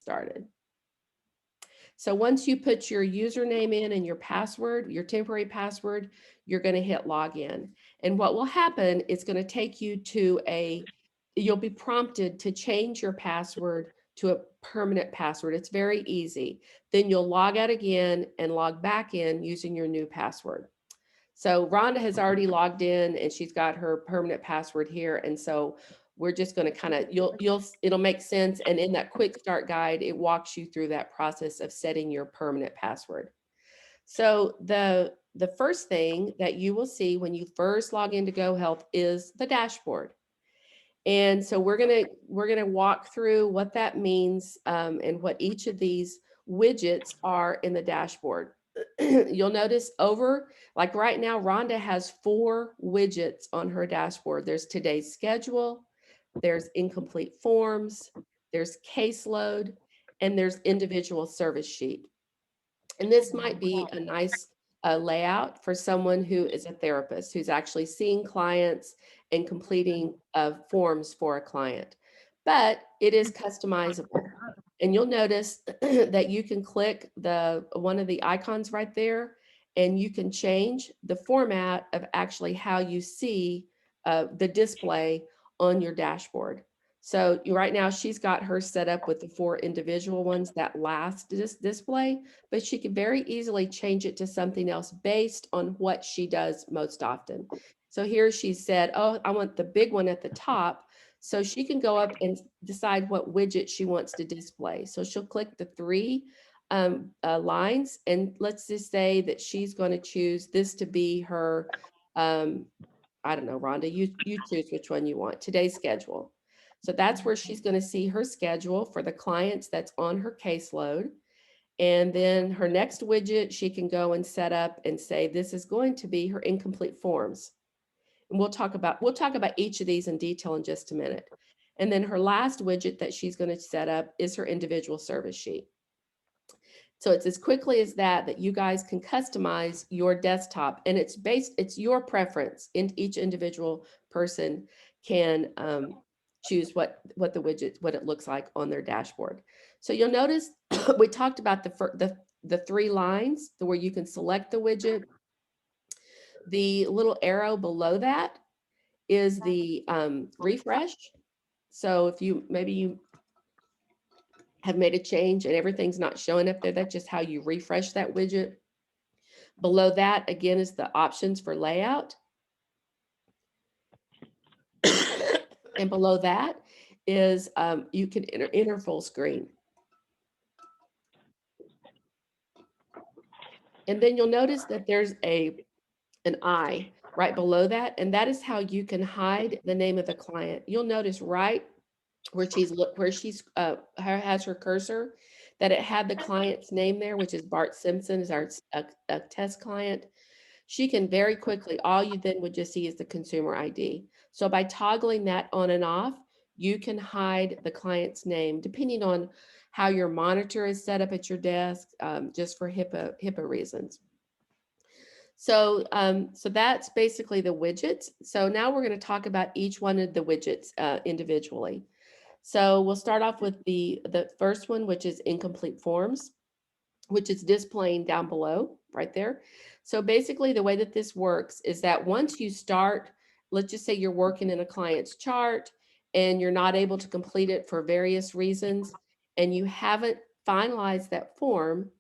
started. So once you put your username in and your password, your temporary password, you're going to hit login. And what will happen is going to take you to you'll be prompted to change your password to a permanent password. It's very easy. Then you'll log out again and log back in using your new password. So Rhonda has already logged in and she's got her permanent password here. And so we're just going to kind of, it'll make sense. And in that quick start guide, it walks you through that process of setting your permanent password. So the first thing that you will see when you first log into GoHealth is the dashboard. And so we're gonna walk through what that means and what each of these widgets are in the dashboard. You'll notice like right now, Rhonda has 4 widgets on her dashboard. There's today's schedule, there's incomplete forms, there's caseload, and there's individual service sheet. And this might be a nice layout for someone who is a therapist, who's actually seeing clients and completing forms for a client. But it is customizable. And you'll notice that you can click one of the icons right there, and you can change the format of actually how you see the display on your dashboard. So right now she's got her set up with the 4 individual ones, that last display, but she can very easily change it to something else based on what she does most often. So here she said, oh, I want the big one at the top. So she can go up and decide what widget she wants to display. So she'll click the 3 lines, and let's just say that she's going to choose this to be her, I don't know, Rhonda, you choose which one you want, today's schedule. So that's where she's going to see her schedule for the clients that's on her caseload. And then her next widget, she can go and set up and say, this is going to be her incomplete forms. And we'll talk about each of these in detail in just a minute. And then her last widget that she's going to set up is her individual service sheet. So it's as quickly as that you guys can customize your desktop, and it's your preference. Each individual person can choose what it looks like on their dashboard. So you'll notice we talked about the 3 lines where you can select the widget. The little arrow below that is the refresh. So if maybe you have made a change and everything's not showing up there, that's just how you refresh that widget. Below that, again, is the options for layout. And below that is you can enter full screen. And then you'll notice that there's an eye right below that, and that is how you can hide the name of the client. You'll notice right where has her cursor, that it had the client's name there, which is Bart Simpson, is our a test client. She can very quickly, all you then would just see is the consumer ID. So by toggling that on and off, you can hide the client's name depending on how your monitor is set up at your desk, just for HIPAA reasons. So, so that's basically the widgets. So now we're going to talk about each one of the widgets individually. So we'll start off with the first one, which is incomplete forms, which is displaying down below right there. So basically the way that this works is that once you start, let's just say you're working in a client's chart and you're not able to complete it for various reasons, and you haven't finalized that form,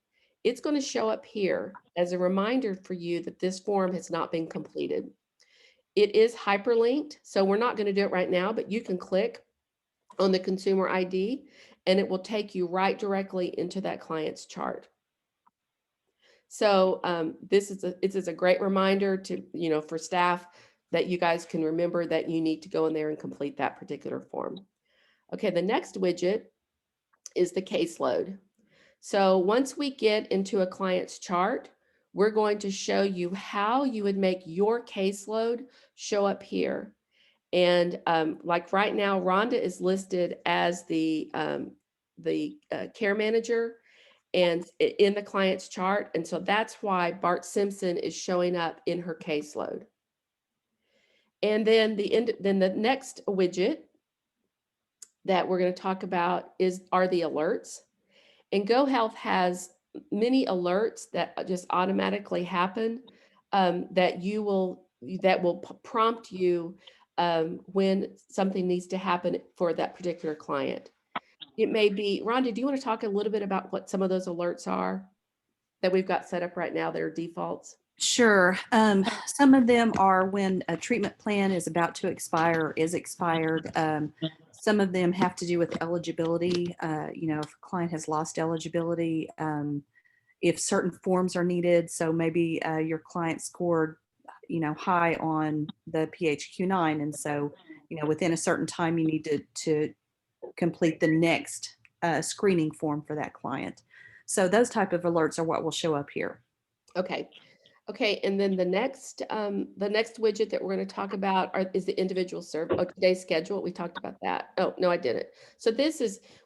it's going to show up here as a reminder for you that this form has not been completed. It is hyperlinked, so we're not going to do it right now, but you can click on the consumer ID and it will take you right directly into that client's chart. So this is a great reminder to, for staff, that you guys can remember that you need to go in there and complete that particular form. Okay, the next widget is the caseload. So once we get into a client's chart, we're going to show you how you would make your caseload show up here. And like right now, Rhonda is listed as the care manager and in the client's chart. And so that's why Bart Simpson is showing up in her caseload. And then the next widget that we're going to talk about are the alerts. And GoHealth has many alerts that just automatically happen, that will prompt you when something needs to happen for that particular client. It may be, Rhonda, do you want to talk a little bit about what some of those alerts are that we've got set up right now that are defaults? Sure. Some of them are when a treatment plan is about to expire or is expired. Some of them have to do with eligibility. If a client has lost eligibility, if certain forms are needed. So maybe your client scored, high on the PHQ-9, and so within a certain time you need to complete the next screening form for that client. So those type of alerts are what will show up here. Okay. Okay, and then the next widget that we're going to talk about is the individual today's schedule. We talked about that. Oh, no, I didn't. So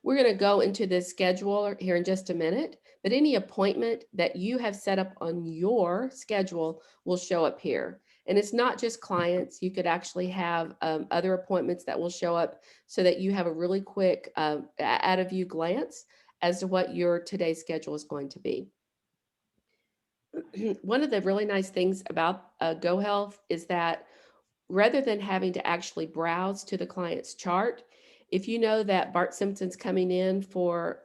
we're going to go into the schedule here in just a minute, but any appointment that you have set up on your schedule will show up here. And it's not just clients. You could actually have other appointments that will show up so that you have a really quick out of view glance as to what your today's schedule is going to be. One of the really nice things about GoHealth is that rather than having to actually browse to the client's chart, if you know that Bart Simpson's coming in for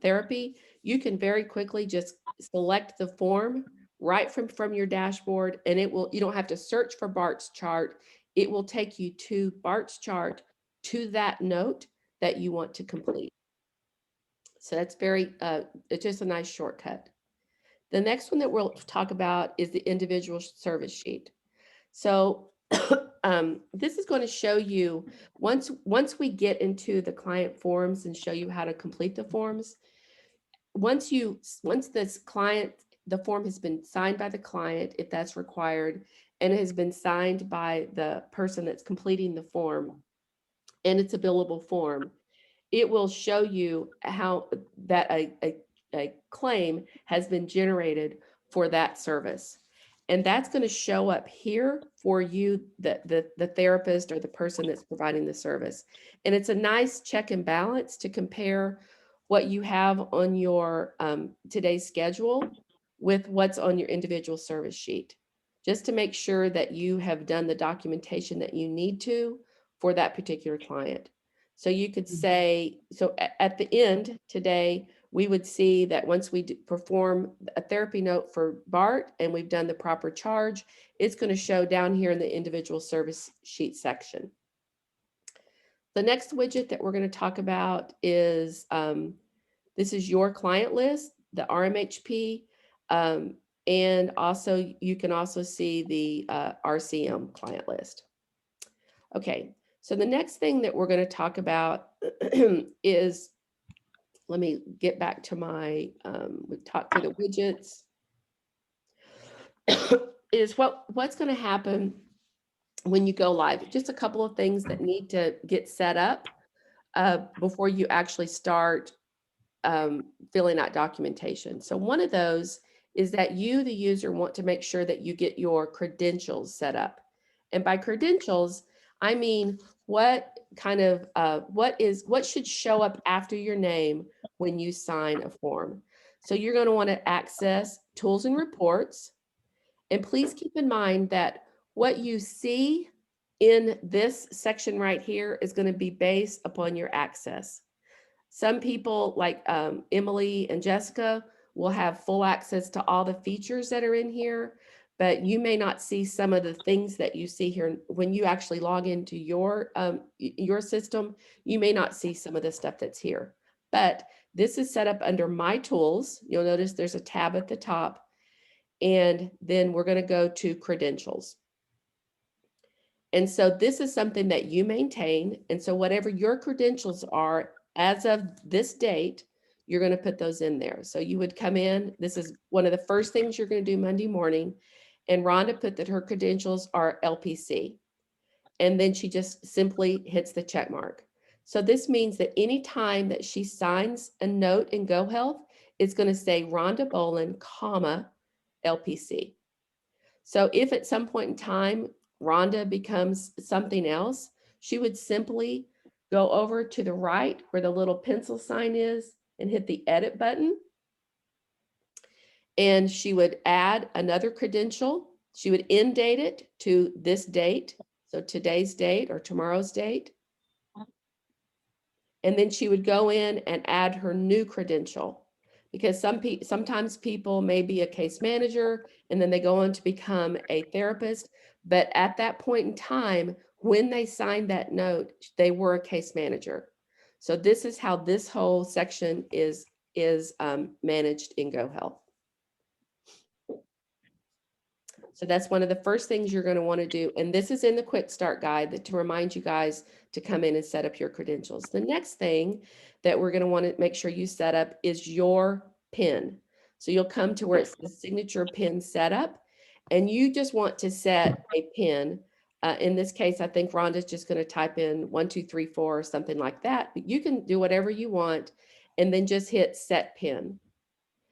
therapy, you can very quickly just select the form right from your dashboard, and you don't have to search for Bart's chart. It will take you to Bart's chart, to that note that you want to complete. So that's it's just a nice shortcut. The next one that we'll talk about is the individual service sheet. So this is going to show you once we get into the client forms and show you how to complete the forms. Once the form has been signed by the client, if that's required, and it has been signed by the person that's completing the form, and it's a billable form, it will show you how that a claim has been generated for that service. And that's going to show up here for you, the therapist or the person that's providing the service. And it's a nice check and balance to compare what you have on your today's schedule with what's on your individual service sheet, just to make sure that you have done the documentation that you need to for that particular client. So you could say, so at the end today, we would see that once we perform a therapy note for Bart and we've done the proper charge, it's going to show down here in the individual service sheet section. The next widget that we're going to talk about is, this is your client list, the RMHP, and also you can also see the RCM client list. Okay, so the next thing that we're going to talk about is, let me get back to my, we talked through the widgets, is what's going to happen when you go live. Just a couple of things that need to get set up before you actually start filling out documentation. So one of those is that you, the user, want to make sure that you get your credentials set up. And by credentials, I mean what should show up after your name when you sign a form. So you're going to want to access tools and reports. And please keep in mind that what you see in this section right here is going to be based upon your access. Some people like Emily and Jessica will have full access to all the features that are in here, but you may not see some of the things that you see here when you actually log into your system. You may not see some of the stuff that's here, but this is set up under My Tools. You'll notice there's a tab at the top, and then we're going to go to Credentials. And so this is something that you maintain. And so whatever your credentials are as of this date, you're going to put those in there. So you would come in. This is one of the first things you're going to do Monday morning. And Rhonda put that her credentials are LPC. And then she just simply hits the check mark. So this means that any time that she signs a note in GoHealth, it's going to say Rhonda Bolin, comma, LPC. So if at some point in time, Rhonda becomes something else, she would simply go over to the right where the little pencil sign is and hit the edit button. And she would add another credential. She would end date it to this date. So today's date or tomorrow's date. And then she would go in and add her new credential, because sometimes people may be a case manager and then they go on to become a therapist. But at that point in time, when they signed that note, they were a case manager. So this is how this whole section is managed in GoHealth. So that's one of the first things you're going to want to do. And this is in the quick start guide to remind you guys to come in and set up your credentials. The next thing that we're going to want to make sure you set up is your PIN. So you'll come to where it says signature PIN setup, and you just want to set a PIN. In this case, I think Rhonda's just going to type in 1234 or something like that. But you can do whatever you want and then just hit set PIN.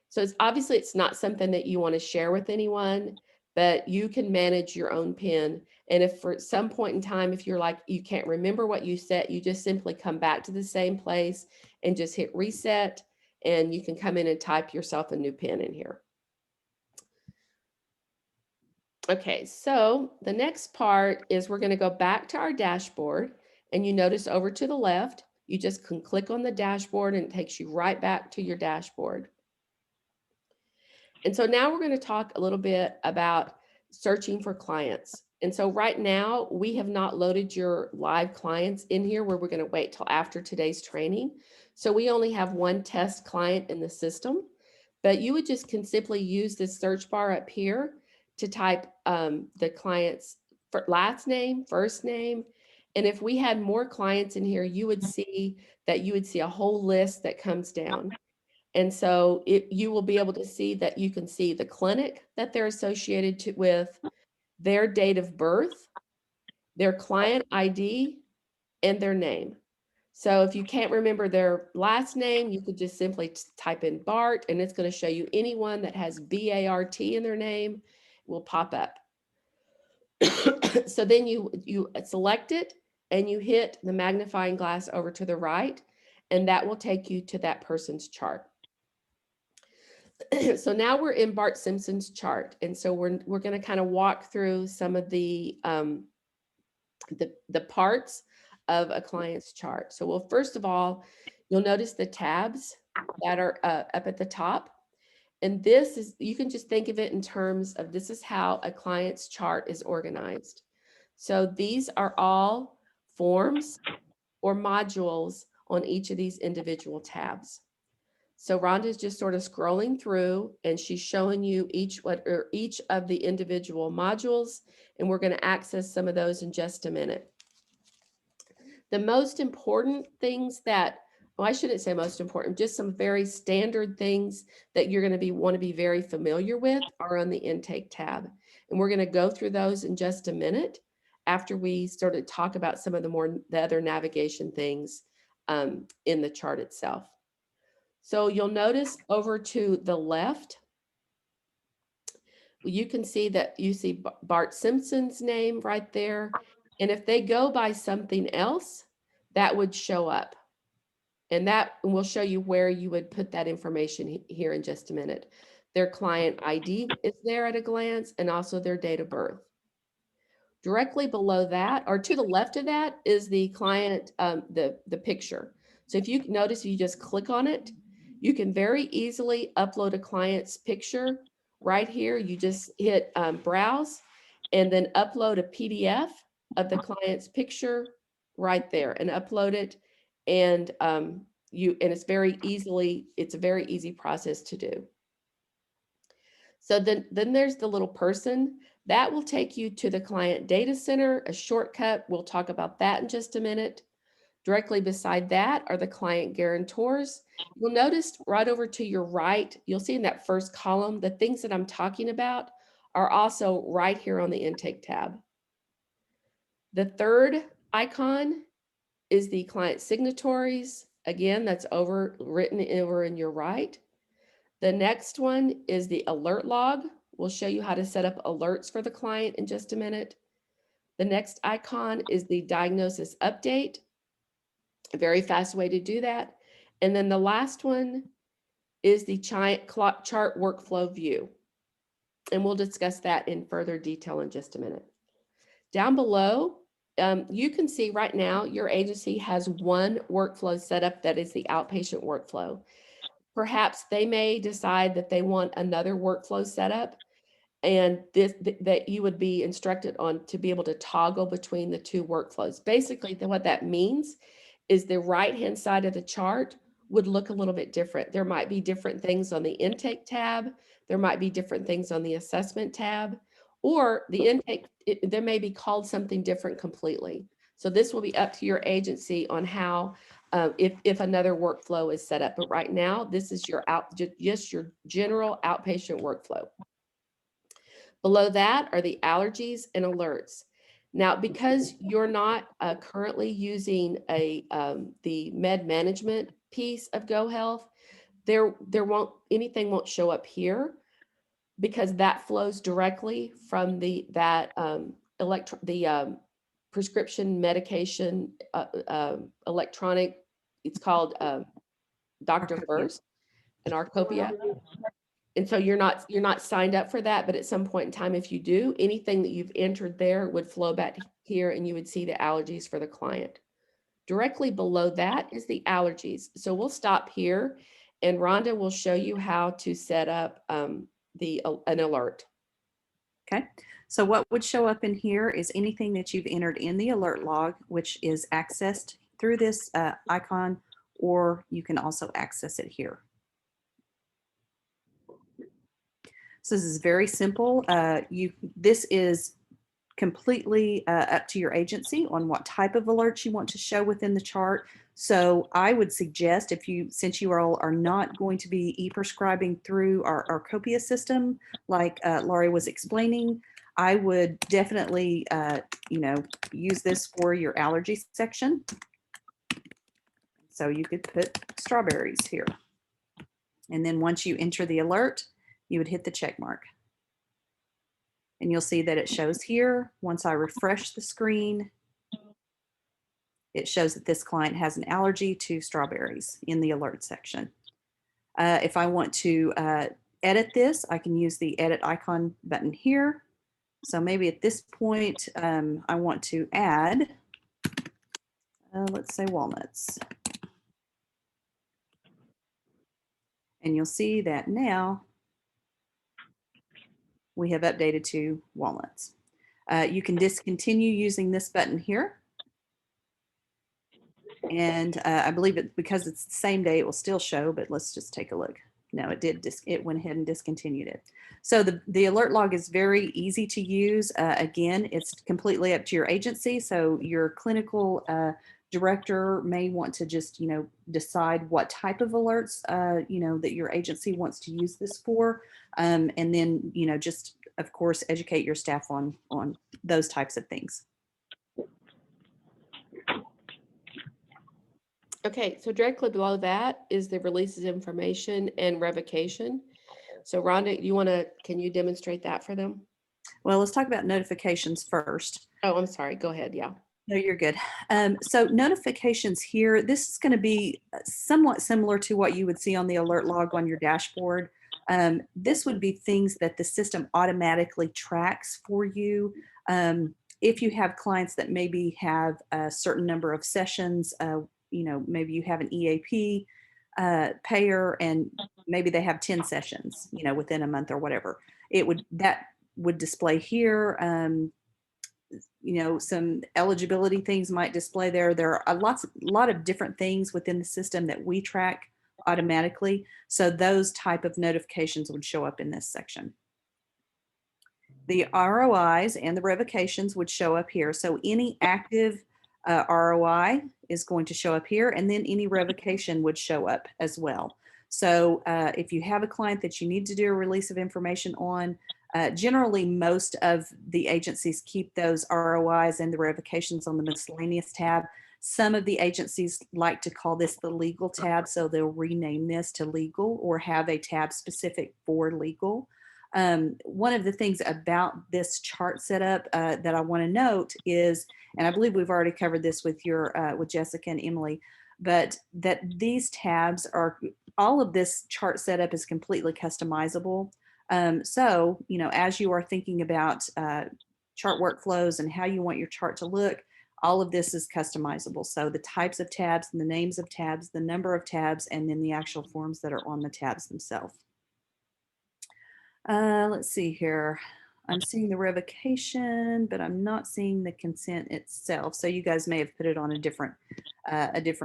So it's obviously it's not something that you want to share with anyone, but you can manage your own PIN. And if for some point in time, if you're like, you can't remember what you set, you just simply come back to the same place and just hit reset, and you can come in and type yourself a new PIN in here. Okay, so the next part is we're going to go back to our dashboard, and you notice over to the left, you just can click on the dashboard and it takes you right back to your dashboard. And so now we're going to talk a little bit about searching for clients. And so right now we have not loaded your live clients in here, where we're going to wait till after today's training. So we only have one test client in the system, but you would just can simply use this search bar up here to type the client's last name, first name. And if we had more clients in here, you would see a whole list that comes down. And so you will be able to see that you can see the clinic that they're associated with, their date of birth, their client ID, and their name. So if you can't remember their last name, you could just simply type in Bart, and it's going to show you anyone that has BART in their name will pop up. So then you select it and you hit the magnifying glass over to the right, and that will take you to that person's chart. So now we're in Bart Simpson's chart. And so we're going to kind of walk through some of the parts of a client's chart. So, well, first of all, you'll notice the tabs that are up at the top. And this is, you can just think of it in terms of, this is how a client's chart is organized. So these are all forms or modules on each of these individual tabs. So Rhonda's just sort of scrolling through, and she's showing you each of the individual modules, and we're going to access some of those in just a minute. The most important things that, well, I shouldn't say most important, just some very standard things that you're going to want to be very familiar with are on the intake tab. And we're going to go through those in just a minute after we sort of talk about some of the other navigation things in the chart itself. So you'll notice over to the left, you can see that you see Bart Simpson's name right there. And if they go by something else, that would show up. And that will show you where you would put that information here in just a minute. Their client ID is there at a glance, and also their date of birth. Directly below that, or to the left of that, is the client, the picture. So if you notice, you just click on it, you can very easily upload a client's picture right here. You just hit browse and then upload a PDF of the client's picture right there and upload it. And it's a very easy process to do. So then there's the little person that will take you to the client data center, a shortcut. We'll talk about that in just a minute. Directly beside that are the client guarantors. You'll notice right over to your right, you'll see in that first column, the things that I'm talking about are also right here on the intake tab. The third icon is the client signatories. Again, that's written over in your right. The next one is the alert log. We'll show you how to set up alerts for the client in just a minute. The next icon is the diagnosis update. A very fast way to do that. And then the last one is the chart workflow view. And we'll discuss that in further detail in just a minute. Down below, you can see right now your agency has one workflow set up that is the outpatient workflow. Perhaps they may decide that they want another workflow set up, and that you would be instructed on to be able to toggle between the two workflows. Basically, what that means is the right-hand side of the chart would look a little bit different. There might be different things on the intake tab. There might be different things on the assessment tab, or the intake, there may be called something different completely. So this will be up to your agency on how, if another workflow is set up. But right now, this is your just your general outpatient workflow. Below that are the allergies and alerts. Now, because you're not currently using the med management piece of GoHealth, anything won't show up here, because that flows directly from the prescription medication electronic. It's called Doctor Arcopia. First and Arcopia. And so you're not signed up for that, but at some point in time, if you do, anything that you've entered there would flow back here, and you would see the allergies for the client. Directly below that is the allergies. So we'll stop here, and Rhonda will show you how to set up an alert. Okay. So what would show up in here is anything that you've entered in the alert log, which is accessed through this icon, or you can also access it here. So this is very simple. This is completely up to your agency on what type of alerts you want to show within the chart. So I would suggest, since you all are not going to be e-prescribing through our Copia system, like Laurie was explaining, I would definitely, use this for your allergy section. So you could put strawberries here. And then once you enter the alert, you would hit the check mark. And you'll see that it shows here. Once I refresh the screen, it shows that this client has an allergy to strawberries in the alert section. If I want to edit this, I can use the edit icon button here. So maybe at this point, I want to add, let's say walnuts. And you'll see that now we have updated to walnuts. You can discontinue using this button here. And I believe because it's the same day, it will still show, but let's just take a look. No, it did. It went ahead and discontinued it. So the alert log is very easy to use. Again, it's completely up to your agency. So your clinical director may want to just, decide what type of alerts, that your agency wants to use this for. And then, just, of course, educate your staff on those types of things. Okay, so directly below that is the releases information and revocation. So Rhonda, can you demonstrate that for them? Well, let's talk about notifications first. Oh, I'm sorry. Go ahead. Yeah. No, you're good. So notifications here, this is going to be somewhat similar to what you would see on the alert log on your dashboard. This would be things that the system automatically tracks for you. If you have clients that maybe have a certain number of sessions, maybe you have an EAP payer and maybe they have 10 sessions, within a month or whatever. That would display here. Some eligibility things might display there. There are a lot of different things within the system that we track automatically. So those type of notifications would show up in this section. The ROIs and the revocations would show up here. So any active ROI is going to show up here, and then any revocation would show up as well. So if you have a client that you need to do a release of information on, generally most of the agencies keep those ROIs and the revocations on the miscellaneous tab. Some of the agencies like to call this the legal tab, so they'll rename this to legal or have a tab specific for legal. One of the things about this chart setup that I want to note is, and I believe we've already covered this with Jessica and Emily, but that these tabs are, all of this chart setup is completely customizable. So, you know, as you are thinking about chart workflows and how you want your chart to look, all of this is customizable. So the types of tabs and the names of tabs, the number of tabs, and then the actual forms that are on the tabs themselves. Let's see here. I'm seeing the revocation, but I'm not seeing the consent itself. So you guys may have put it on a different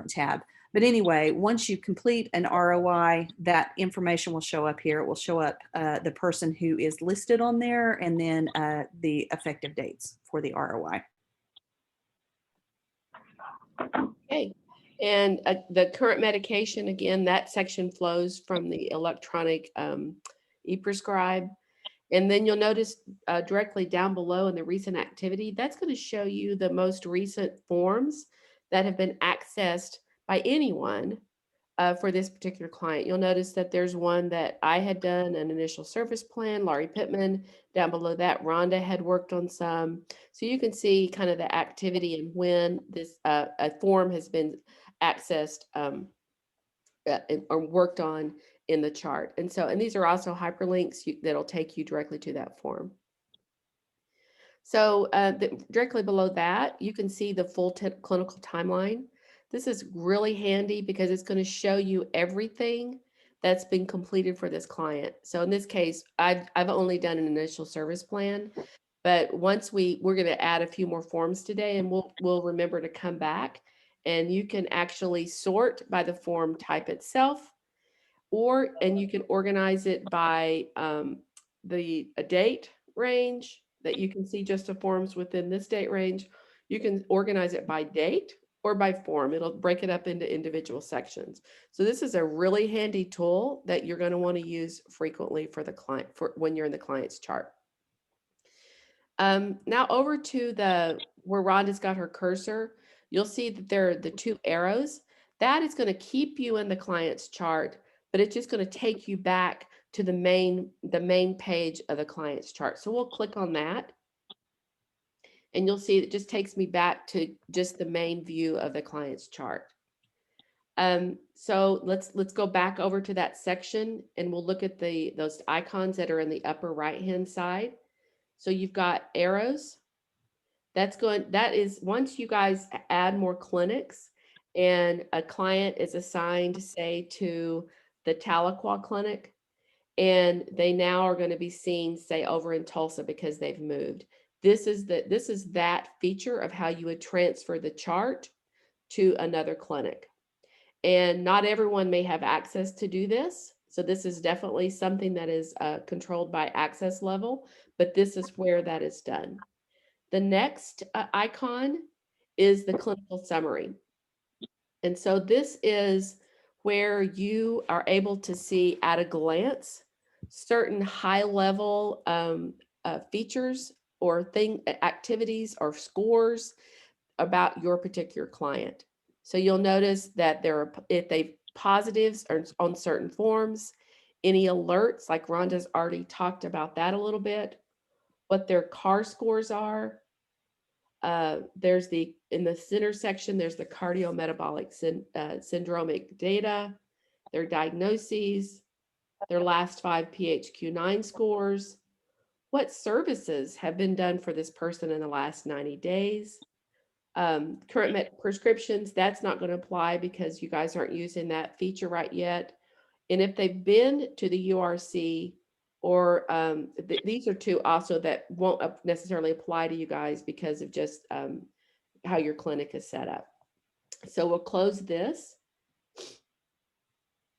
tab. But anyway, once you complete an ROI, that information will show up here. It will show up the person who is listed on there, and then the effective dates for the ROI. Okay. And the current medication, again, that section flows from the electronic e-prescribe. And then you'll notice directly down below in the recent activity, that's going to show you the most recent forms that have been accessed by anyone for this particular client. You'll notice that there's one that I had done an initial service plan, Laurie Pittman. Down below that, Rhonda had worked on some. So you can see kind of the activity and when this a form has been accessed or worked on in the chart. And so, and these are also hyperlinks that'll take you directly to that form. So directly below that, you can see the full clinical timeline. This is really handy because it's going to show you everything that's been completed for this client. So in this case, I've only done an initial service plan, but once we're going to add a few more forms today, and we'll remember to come back, and you can actually sort by the form type itself, and you can organize it by the date range that you can see just the forms within this date range. You can organize it by date or by form. It'll break it up into individual sections. So this is a really handy tool that you're going to want to use frequently for the client, for when you're in the client's chart. Now over to where Rhonda's got her cursor, you'll see that there are the two arrows. That is going to keep you in the client's chart, but it's just going to take you back to the main page of the client's chart. So we'll click on that, and you'll see it just takes me back to just the main view of the client's chart. So let's go back over to that section, and we'll look at those icons that are in the upper right-hand side. So you've got arrows. That is once you guys add more clinics and a client is assigned, say, to the Tahlequah clinic, and they now are going to be seen, say, over in Tulsa because they've moved. This is that feature of how you would transfer the chart to another clinic. And not everyone may have access to do this. So this is definitely something that is controlled by access level, but this is where that is done. The next icon is the clinical summary. And so this is where you are able to see at a glance certain high level features or activities or scores about your particular client. So you'll notice that if they positives are on certain forms, any alerts, like Rhonda's already talked about that a little bit, what their CAR scores are. There's in the center section, there's the cardiometabolic syndromic data, their diagnoses, their last 5 PHQ-9 scores, what services have been done for this person in the last 90 days. Current prescriptions, that's not going to apply because you guys aren't using that feature right yet. And if they've been to the URC, or these are two also that won't necessarily apply to you guys because of just how your clinic is set up. So we'll close this.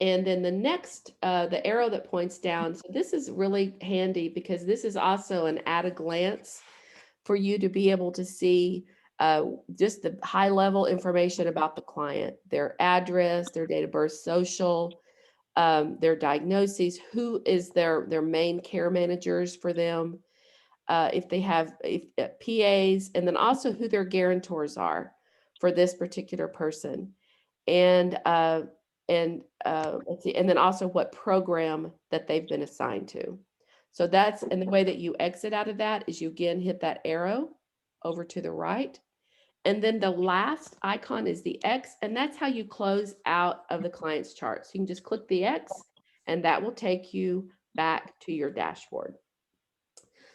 And then the next, the arrow that points down. So this is really handy because this is also an at a glance for you to be able to see just the high level information about the client, their address, their date of birth, social, their diagnoses, who is their main care managers for them, if they have PAs, and then also who their guarantors are for this particular person. And let's see, and then also what program that they've been assigned to. So and the way that you exit out of that is you again hit that arrow over to the right, And then the last icon is the X, and that's how you close out of the client's chart. So you can just click the X, and that will take you back to your dashboard.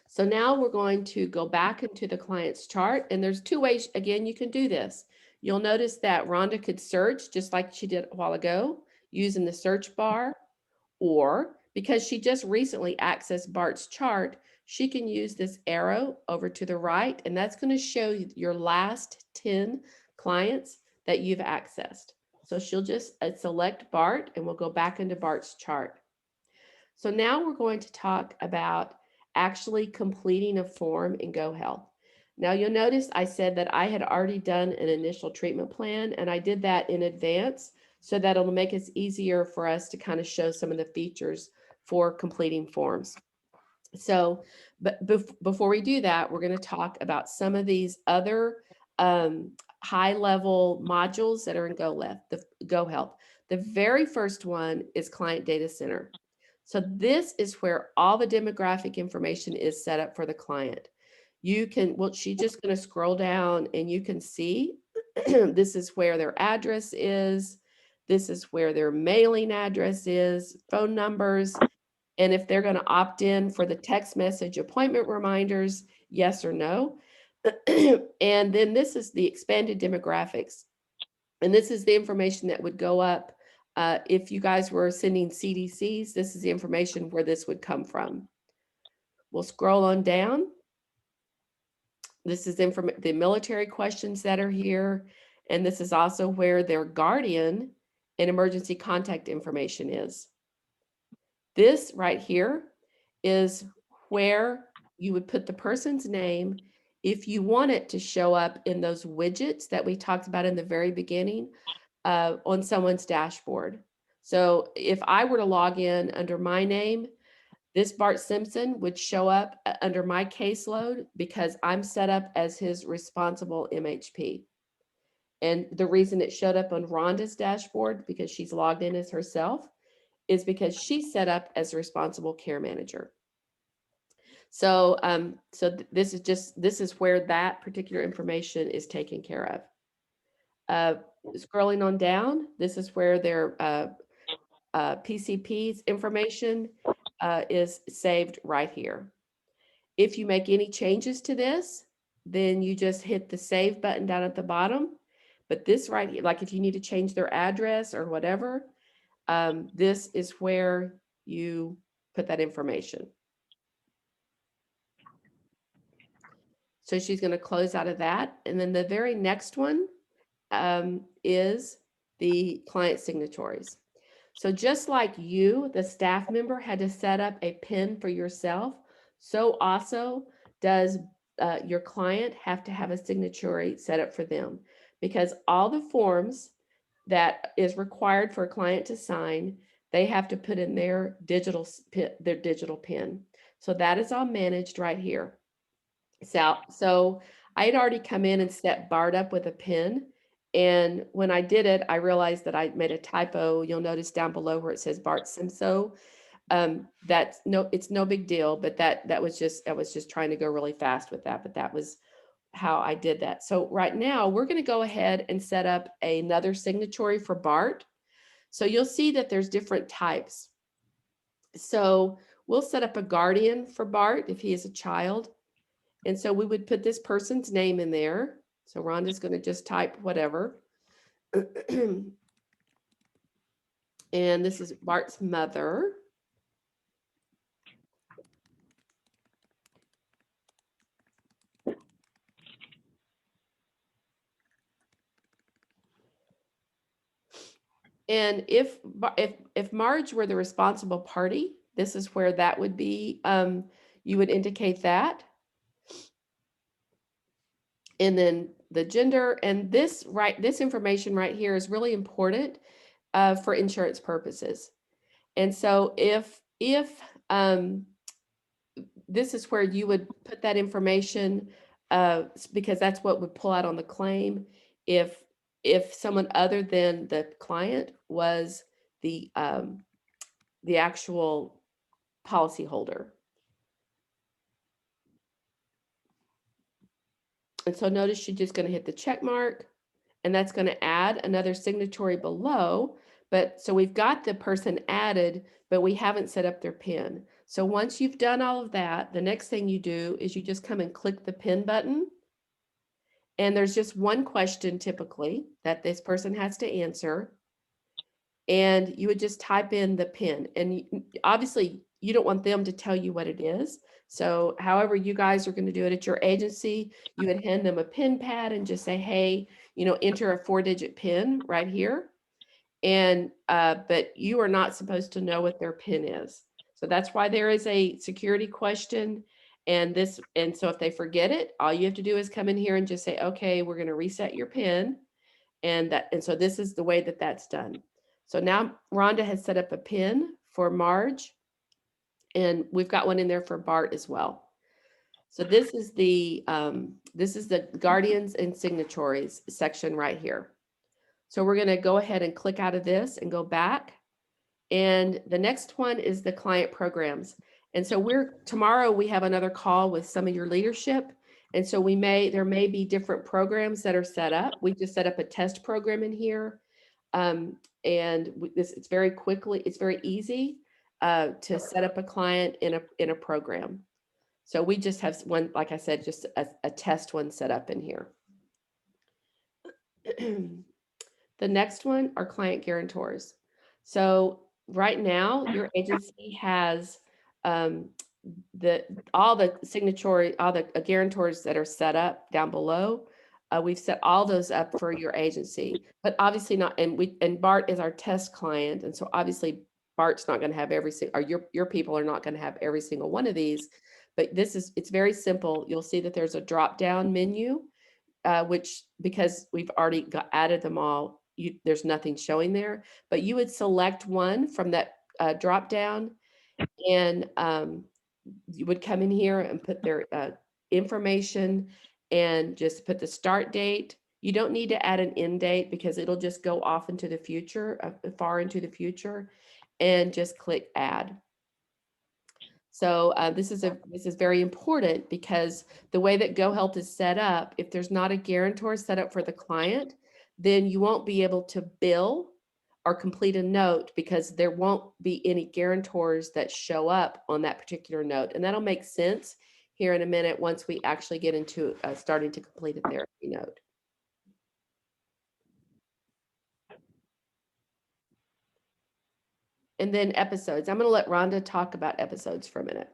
So now we're going to go back into the client's chart, and there's two ways, again, you can do this. You'll notice that Rhonda could search just like she did a while ago using the search bar, or because she just recently accessed Bart's chart, she can use this arrow over to the right, and that's going to show you your last 10 clients that you've accessed. So she'll just select Bart, and we'll go back into Bart's chart. So now we're going to talk about actually completing a form in GoHealth. Now you'll notice I said that I had already done an initial treatment plan, and I did that in advance so that it'll make it easier for us to kind of show some of the features for completing forms. So, but before we do that, we're going to talk about some of these other high level modules that are in GoHealth. The very first one is Client Data Center. So this is where all the demographic information is set up for the client. You can, well, she's just going to scroll down and you can see this is where their address is. This is where their mailing address is, phone numbers, and if they're going to opt in for the text message appointment reminders, yes or no. And then this is the expanded demographics. And this is the information that would go up if you guys were sending CDCs. This is the information where this would come from. We'll scroll on down. This is the military questions that are here. And this is also where their guardian and emergency contact information is. This right here is where you would put the person's name if you want it to show up in those widgets that we talked about in the very beginning on someone's dashboard. So if I were to log in under my name, this Bart Simpson would show up under my caseload because I'm set up as his responsible MHP. And the reason it showed up on Rhonda's dashboard, because she's logged in as herself, is because she's set up as a responsible care manager. So, this is where that particular information is taken care of. Scrolling on down, this is where their PCP's information is saved right here. If you make any changes to this, then you just hit the save button down at the bottom. But this right here, like if you need to change their address or whatever, this is where you put that information. So she's going to close out of that. And then the very next one is the client signatories. So just like you, the staff member, had to set up a PIN for yourself, so also does your client have to have a signatory set up for them, because all the forms that is required for a client to sign, they have to put in their digital PIN. So that is all managed right here. So I had already come in and set Bart up with a PIN. And when I did it, I realized that I made a typo. You'll notice down below where it says Bart Simso. It's no big deal, but I was just trying to go really fast with that, but that was how I did that. So right now we're going to go ahead and set up another signatory for Bart. So you'll see that there's different types. So we'll set up a guardian for Bart if he is a child. And so we would put this person's name in there. So Rhonda's going to just type whatever. And this is Bart's mother. And if Marge were the responsible party, this is where that would be. You would indicate that. And then the gender, and this information right here is really important for insurance purposes. And so if this is where you would put that information because that's what would pull out on the claim if someone other than the client was the actual policy holder. And so notice she's just going to hit the check mark, and that's going to add another signatory below. But so we've got the person added, but we haven't set up their PIN. So once you've done all of that, the next thing you do is you just come and click the PIN button. And there's just one question typically that this person has to answer. And you would just type in the PIN. And obviously, you don't want them to tell you what it is. So however you guys are going to do it at your agency, you would hand them a PIN pad and just say, hey, enter a 4-digit PIN right here. And but you are not supposed to know what their PIN is. So that's why there is a security question. And so if they forget it, all you have to do is come in here and just say, okay, we're going to reset your PIN. And so this is the way that that's done. So now Rhonda has set up a PIN for Marge, and we've got one in there for Bart as well. So this is the guardians and signatories section right here. So we're going to go ahead and click out of this and go back. And the next one is the client programs. And so tomorrow we have another call with some of your leadership. And so there may be different programs that are set up. We just set up a test program in here. And it's very easy to set up a client in a program. So we just have one, like I said, just a test one set up in here. The next one are client guarantors. So right now, your agency has all the guarantors that are set up down below. We've set all those up for your agency, but obviously not. And Bart is our test client, and so obviously Bart's not going to have or your people are not going to have every single one of these. But it's very simple. You'll see that there's a drop down menu, which because we've already added them all, there's nothing showing there. But you would select one from that drop down, and you would come in here and put their information and just put the start date. You don't need to add an end date because it'll just go off into the future, far into the future, and just click add. So this is very important because the way that GoHealth is set up, if there's not a guarantor set up for the client, then you won't be able to bill or complete a note because there won't be any guarantors that show up on that particular note. And that'll make sense here in a minute once we actually get into starting to complete a therapy note. And then episodes. I'm going to let Rhonda talk about episodes for a minute.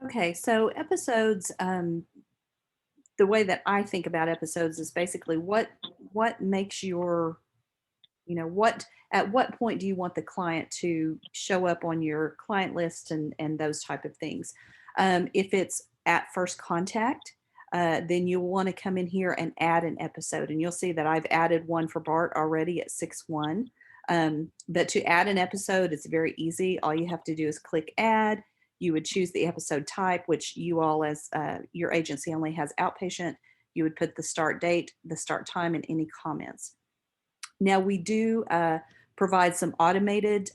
Okay, so episodes, the way that I think about episodes is basically what makes your, at what point do you want the client to show up on your client list and those type of things. If it's at first contact, then you'll want to come in here and add an episode, and you'll see that I've added one for Bart already at 6-1. But to add an episode, it's very easy. All you have to do is click add. You would choose the episode type, which you all, as your agency only has outpatient. You would put the start date, the start time, and any comments. Now we do provide some automated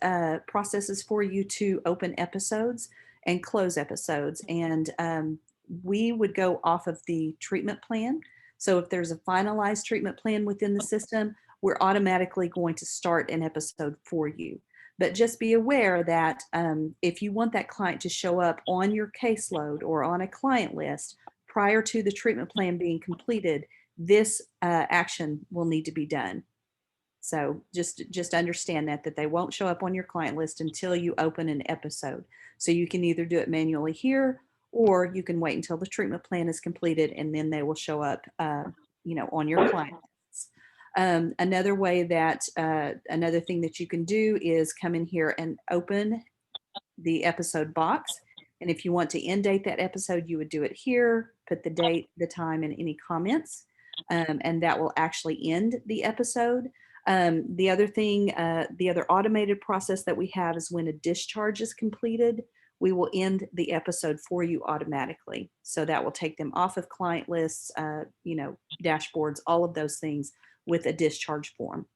processes for you to open episodes and close episodes. And we would go off of the treatment plan. So if there's a finalized treatment plan within the system, we're automatically going to start an episode for you. But just be aware that if you want that client to show up on your caseload or on a client list prior to the treatment plan being completed, this action will need to be done. So just understand that they won't show up on your client list until you open an episode. So you can either do it manually here, or you can wait until the treatment plan is completed and then they will show up, on your client lists. Another thing that you can do is come in here and open the episode box. And if you want to end date that episode, you would do it here, put the date, the time, and any comments, and that will actually end the episode. The other automated process that we have is when a discharge is completed, we will end the episode for you automatically. So that will take them off of client lists, dashboards, all of those things with a discharge form.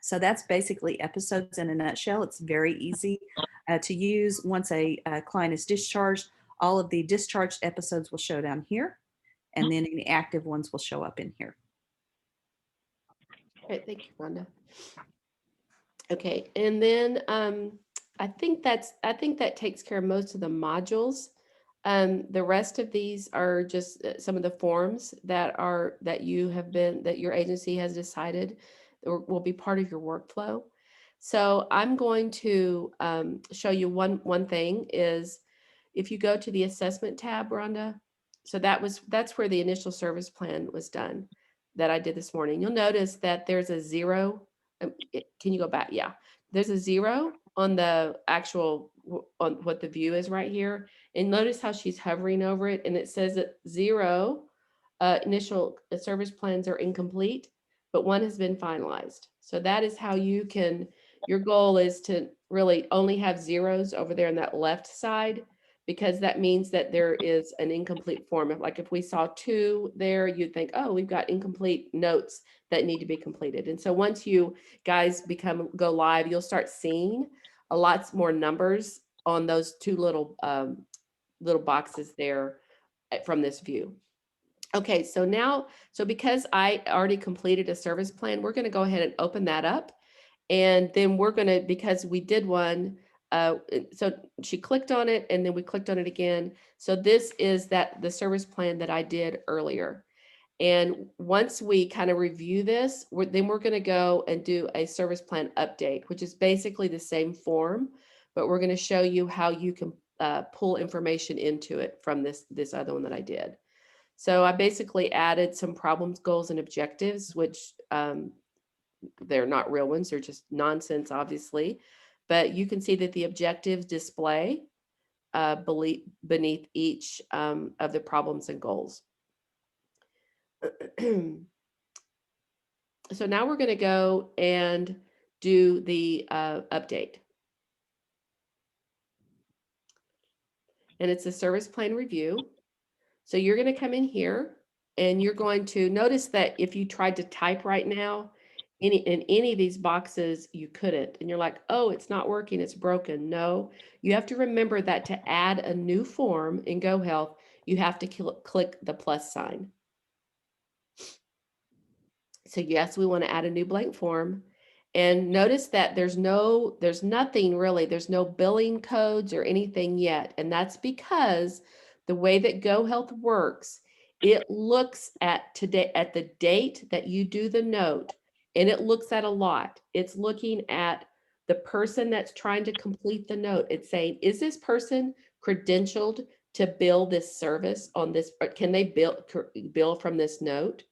So that's basically episodes in a nutshell. It's very easy to use. Once a client is discharged, all of the discharged episodes will show down here. and then any active ones will show up in here. Okay, thank you, Rhonda. Okay, and then I think that takes care of most of the modules. The rest of these are just some of the forms that your agency has decided will be part of your workflow. So I'm going to show you one thing is if you go to the assessment tab, Rhonda, so that's where the initial service plan was done that I did this morning. You'll notice that there's a 0. Can you go back? Yeah, there's a 0 on the actual on what the view is right here, and notice how she's hovering over it, and it says that 0 initial service plans are incomplete, but 1 has been finalized. So that is how you can. Your goal is to really only have zeros over there on that left side, because that means that there is an incomplete form. Like if we saw 2 there, you'd think, oh, we've got incomplete notes that need to be completed. And so once you guys go live, you'll start seeing a lot more numbers on those 2 little boxes there from this view. Okay, so because I already completed a service plan, we're going to go ahead and open that up. And then we're going to, because we did one, so she clicked on it and then we clicked on it again. So this is the service plan that I did earlier. And once we kind of review this, then we're going to go and do a service plan update, which is basically the same form, but we're going to show you how you can pull information into it from this other one that I did. So I basically added some problems, goals, and objectives, which they're not real ones. They're just nonsense, obviously. But you can see that the objectives display beneath each of the problems and goals. So now we're going to go and do the update. And it's a service plan review. So you're going to come in here and you're going to notice that if you tried to type right now, in any of these boxes, you couldn't. And you're like, oh, it's not working, it's broken. No, you have to remember that to add a new form in GoHealth, you have to click the plus sign. So yes, we want to add a new blank form. And notice that there's nothing really, there's no billing codes or anything yet. And that's because the way that GoHealth works, it looks at the date that you do the note, and it looks at a lot. It's looking at the person that's trying to complete the note. It's saying, is this person credentialed to bill this service on this, or can they bill from this note?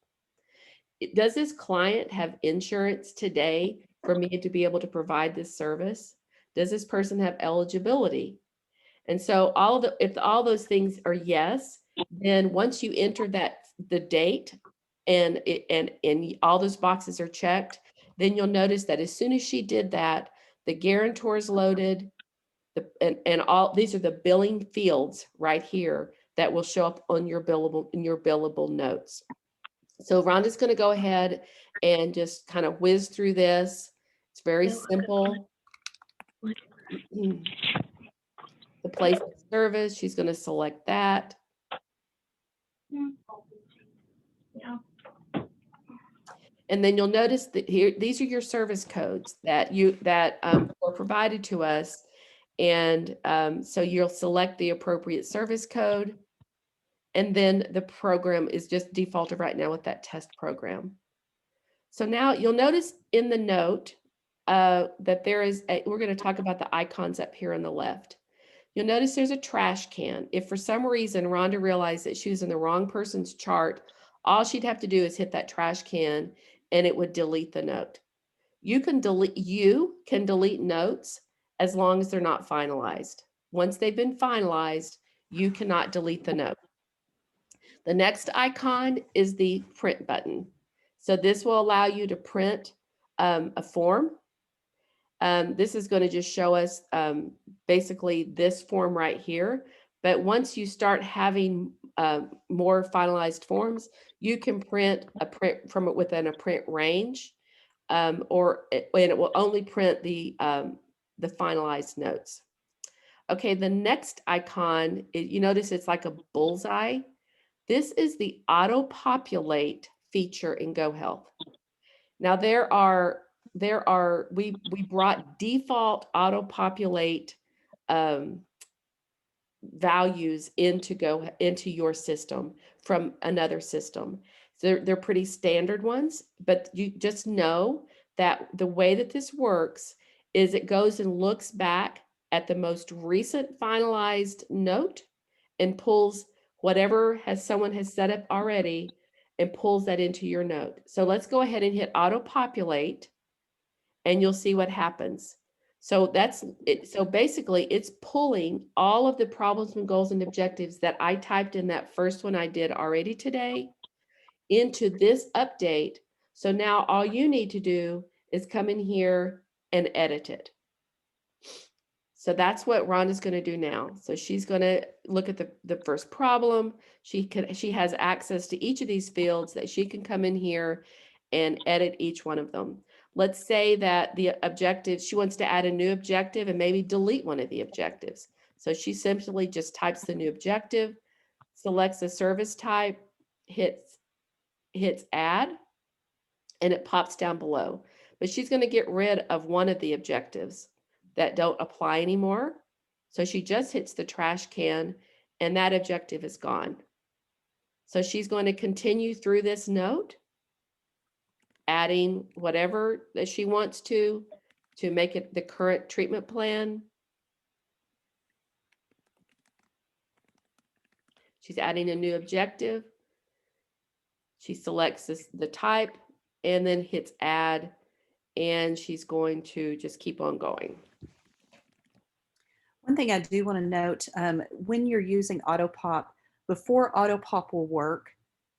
Does this client have insurance today for me to be able to provide this service? Does this person have eligibility? And so if all those things are yes, then once you enter the date and all those boxes are checked, then you'll notice that as soon as she did that, the guarantor is loaded, and all these are the billing fields right here that will show up on your billable notes. So Rhonda's going to go ahead and just kind of whiz through this. It's very simple. The place of service, she's going to select that. And then you'll notice that here, these are your service codes that were provided to us. And so you'll select the appropriate service code. And then the program is just defaulted right now with that test program. So now you'll notice in the note that we're going to talk about the icons up here on the left. You'll notice there's a trash can. If for some reason Rhonda realized that she was in the wrong person's chart, all she'd have to do is hit that trash can and it would delete the note. You can delete notes as long as they're not finalized. Once they've been finalized, you cannot delete the note. The next icon is the print button. So this will allow you to print a form. This is going to just show us basically this form right here. But once you start having more finalized forms, you can print from it within a print range, and it will only print the finalized notes. Okay, the next icon, you notice it's like a bullseye. This is the auto-populate feature in GoHealth. Now we brought default auto-populate values into your system from another system. So they're pretty standard ones, but you just know that the way that this works is it goes and looks back at the most recent finalized note and pulls whatever someone has set up already and pulls that into your note. So let's go ahead and hit auto populate and you'll see what happens. So that's it. So basically it's pulling all of the problems and goals and objectives that I typed in that first one I did already today into this update. So now all you need to do is come in here and edit it. So that's what Rhonda's going to do now. So she's going to look at the first problem. She has access to each of these fields that she can come in here and edit each one of them. Let's say that the objective, she wants to add a new objective and maybe delete one of the objectives. So she simply just types the new objective, selects a service type, hits add, and it pops down below. But she's going to get rid of one of the objectives that don't apply anymore. So she just hits the trash can and that objective is gone. So she's going to continue through this note, adding whatever that she wants to make it the current treatment plan. She's adding a new objective. She selects the type and then hits add, and she's going to just keep on going. One thing I do want to note, when you're using AutoPop, before AutoPop will work,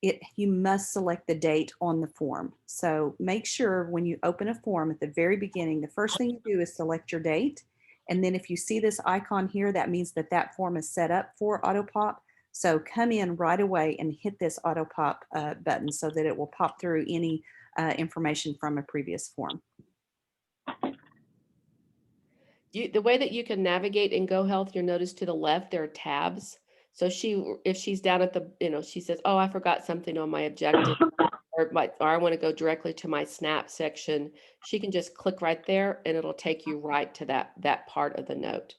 you must select the date on the form. So make sure when you open a form at the very beginning, the first thing you do is select your date. And then if you see this icon here, that means that that form is set up for AutoPop. So come in right away and hit this AutoPop button so that it will pop through any information from a previous form. The way that you can navigate in GoHealth, you'll notice to the left there are tabs. So if she's down at the, she says, "Oh, I forgot something on my objective," or I want to go directly to my SNAP section, she can just click right there, and it'll take you right to that part of the note.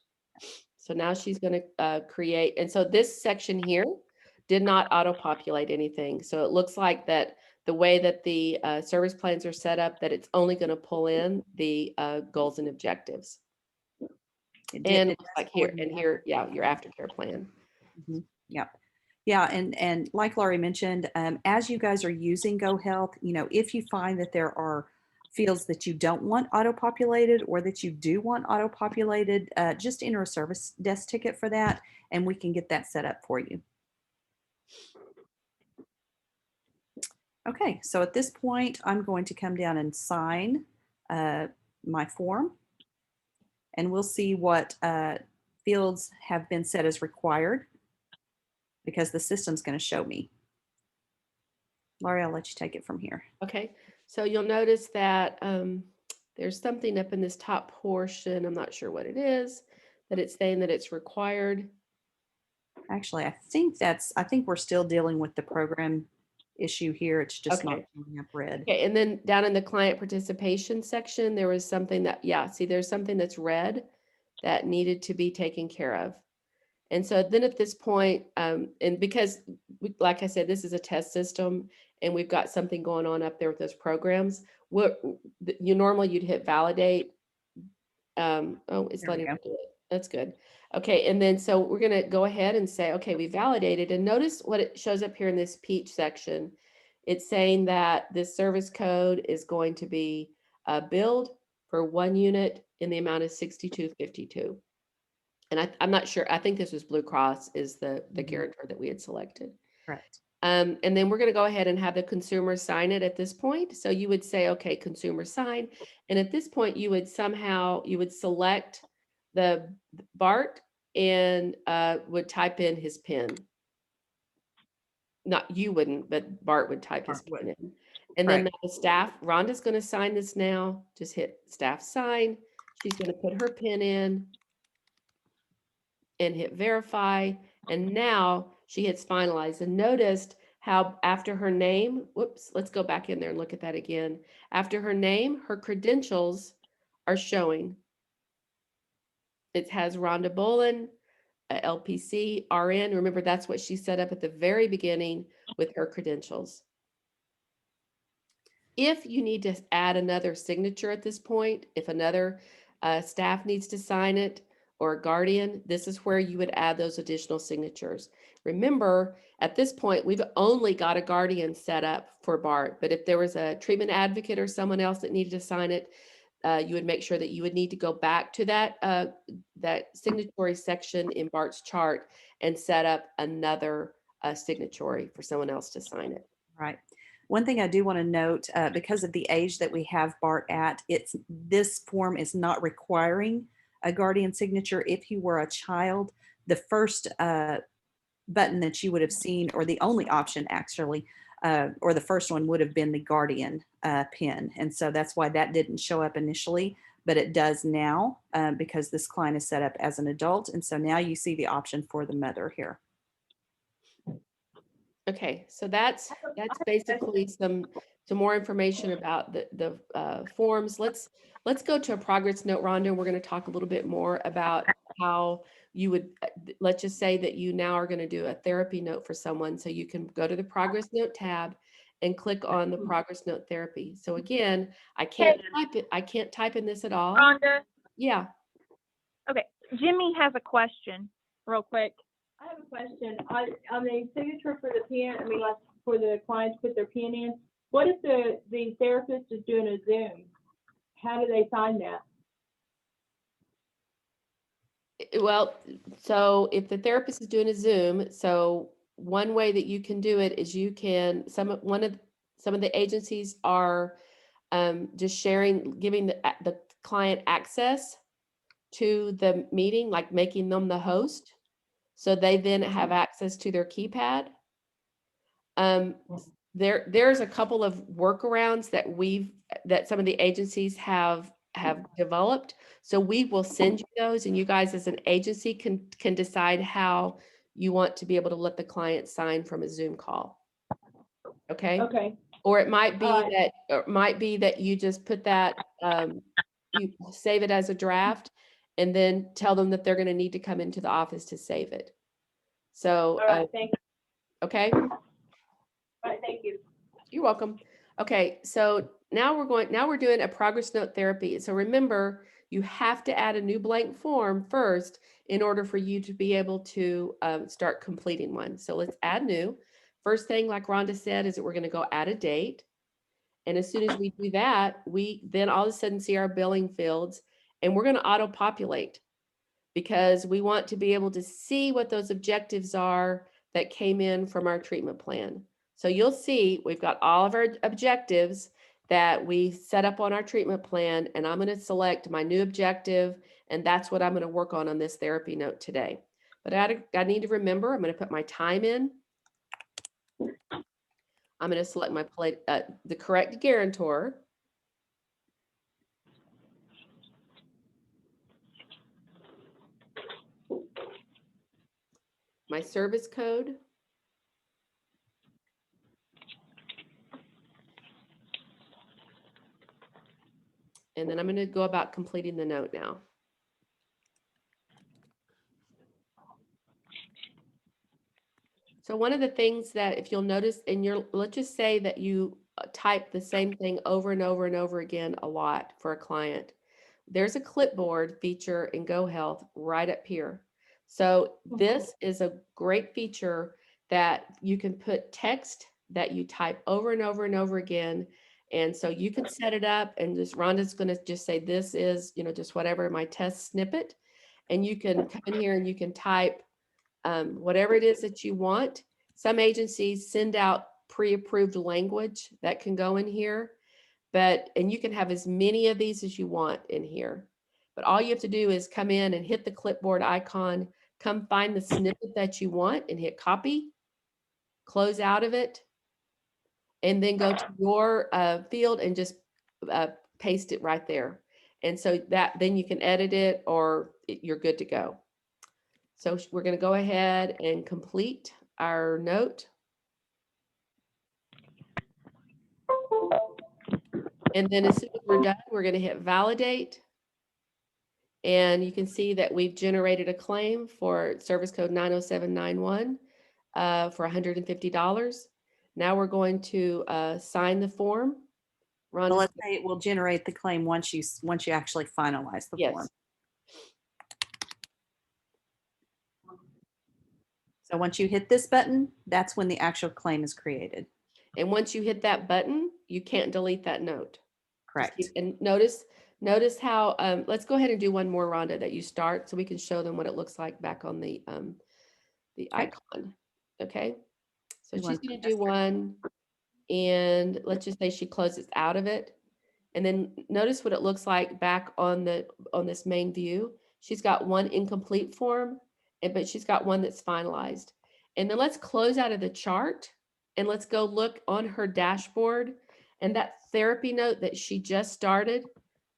So now she's going to create, and so this section here did not auto-populate anything. So it looks like that the way that the service plans are set up, that it's only going to pull in the goals and objectives. And It like here, yeah, your aftercare plan. Mm-hmm. Yeah. Yeah. And like Laurie mentioned, as you guys are using GoHealth, if you find that there are fields that you don't want auto-populated or that you do want auto-populated, just enter a service desk ticket for that and we can get that set up for you. Okay, so at this point, I'm going to come down and sign my form and we'll see what fields have been set as required because the system's going to show me. Laurie, I'll let you take it from here. Okay, so you'll notice that there's something up in this top portion. I'm not sure what it is, that it's saying that it's required. Actually, I think we're still dealing with the program issue here. It's just not coming up red. Okay, and then down in the client participation section, there was something that, see, there's something that's red that needed to be taken care of. And so then at this point, and because, like I said, this is a test system and we've got something going on up there with those programs, you'd hit validate. It's letting me do it. That's good. Okay, and then so we're going to go ahead and say, okay, we validated, and notice what it shows up here in this peach section. It's saying that this service code is going to be billed for 1 unit in the amount of $62.52. And I'm not sure. I think this was Blue Cross is the guarantor that we had selected. Correct. And then we're going to go ahead and have the consumer sign it at this point. So you would say, okay, consumer sign. And at this point, you would select the Bart and would type in his PIN. Not you wouldn't, but Bart would type his PIN in. And then the staff, Rhonda's going to sign this now. Just hit staff sign. She's going to put her PIN in and hit verify. And now she hits finalize, and noticed how after her name, whoops, let's go back in there and look at that again. After her name, her credentials are showing. It has Rhonda Bolin, LPC, RN. Remember, that's what she set up at the very beginning with her credentials. If you need to add another signature at this point, if another staff needs to sign it or a guardian, this is where you would add those additional signatures. Remember, at this point, we've only got a guardian set up for Bart, but if there was a treatment advocate or someone else that needed to sign it, you would make sure that you would need to go back to that signatory section in Bart's chart and set up another signatory for someone else to sign it. Right. One thing I do want to note, because of the age that we have Bart at, this form is not requiring a guardian signature. If you were a child, the first button that you would have seen, or the only option actually, or the first one would have been the guardian pin. And so that's why that didn't show up initially, but it does now because this client is set up as an adult. And so now you see the option for the mother here. Okay, so that's basically some more information about the forms. Let's go to a progress note, Rhonda. We're going to talk a little bit more about how you would, let's just say that you now are going to do a therapy note for someone. So you can go to the progress note tab and click on the progress note therapy. So again, I can't type it. I can't type in this at all. Rhonda, Yeah. okay. Jimmy has a question real quick. I have a question. On the signature for the PN, I mean, like for the clients put their PN in, what if the therapist is doing a Zoom? How do they sign that? Well, so if the therapist is doing a Zoom, so one way that you can do it is you can, some of the agencies are just sharing, giving the client access to the meeting, like making them the host. So they then have access to their keypad. There's a couple of workarounds that some of the agencies have developed. So we will send you those, and you guys as an agency can decide how you want to be able to let the client sign from a Zoom call. Okay. Okay. Or it might be that you just put that, you save it as a draft and then tell them that they're going to need to come into the office to save it. So, All right. Thank you. Okay. All right. Thank you. You're welcome. Okay, so now we're doing a progress note therapy. So remember, you have to add a new blank form first in order for you to be able to start completing one. So let's add new. First thing, like Rhonda said, is that we're going to go add a date. And as soon as we do that, we then all of a sudden see our billing fields, and we're going to auto populate because we want to be able to see what those objectives are that came in from our treatment plan. So you'll see we've got all of our objectives that we set up on our treatment plan, and I'm going to select my new objective, and that's what I'm going to work on this therapy note today. But I need to remember, I'm going to put my time in. I'm going to select my the correct guarantor. My service code. And then I'm going to go about completing the note now. So one of the things that, if you'll notice let's just say that you type the same thing over and over and over again a lot for a client. There's a clipboard feature in GoHealth right up here. So this is a great feature that you can put text that you type over and over and over again. And so you can set it up, and Rhonda's going to just say, this is, just whatever, my test snippet. And you can come in here and you can type whatever it is that you want. Some agencies send out pre-approved language that can go in here, and you can have as many of these as you want in here. But all you have to do is come in and hit the clipboard icon, come find the snippet that you want and hit copy, close out of it, and then go to your field and just paste it right there. And so then you can edit it, or you're good to go. So we're going to go ahead and complete our note. And then as soon as we're done, we're going to hit validate. And you can see that we've generated a claim for service code 90791 for $150. Now we're going to sign the form. Well, Rhonda, let's say it will generate the claim once you actually finalize the form. yes. So once you hit this button, that's when the actual claim is created. And once you hit that button, you can't delete that note. Correct. And notice how, let's go ahead and do one more, Rhonda, that you start so we can show them what it looks like back on the Okay. icon. Okay. So Do she's one for going to do one, and let's just say she closes out of it. And then notice what it looks like back on this main view. She's got one incomplete form, but she's got one that's finalized. And then let's close out of the chart and let's go look on her dashboard, and that therapy note that she just started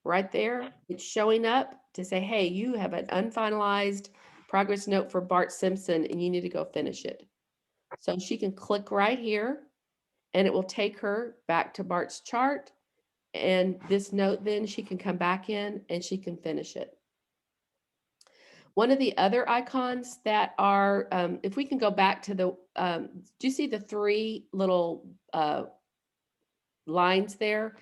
right there, it's showing up to say, hey, you have an unfinalized progress note for Bart Simpson and you need to go finish it. So she can click right here and it will take her back to Bart's chart. And this note, then she can come back in and she can finish it. One of the other icons that are, if we can go back to the, do you see the three little lines there?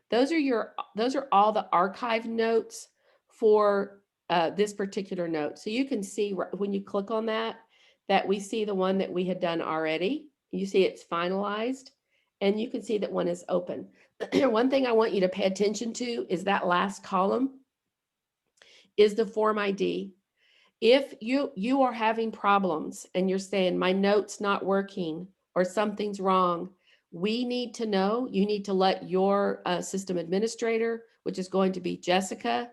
Those are all the archive notes for this particular note. So you can see when you click on that we see the one that we had done already. You see it's finalized, and you can see that one is open. One thing I want you to pay attention to is that last column is the form ID. If you are having problems and you're saying my note's not working or something's wrong, we need to know. You need to let your system administrator, which is going to be Jessica,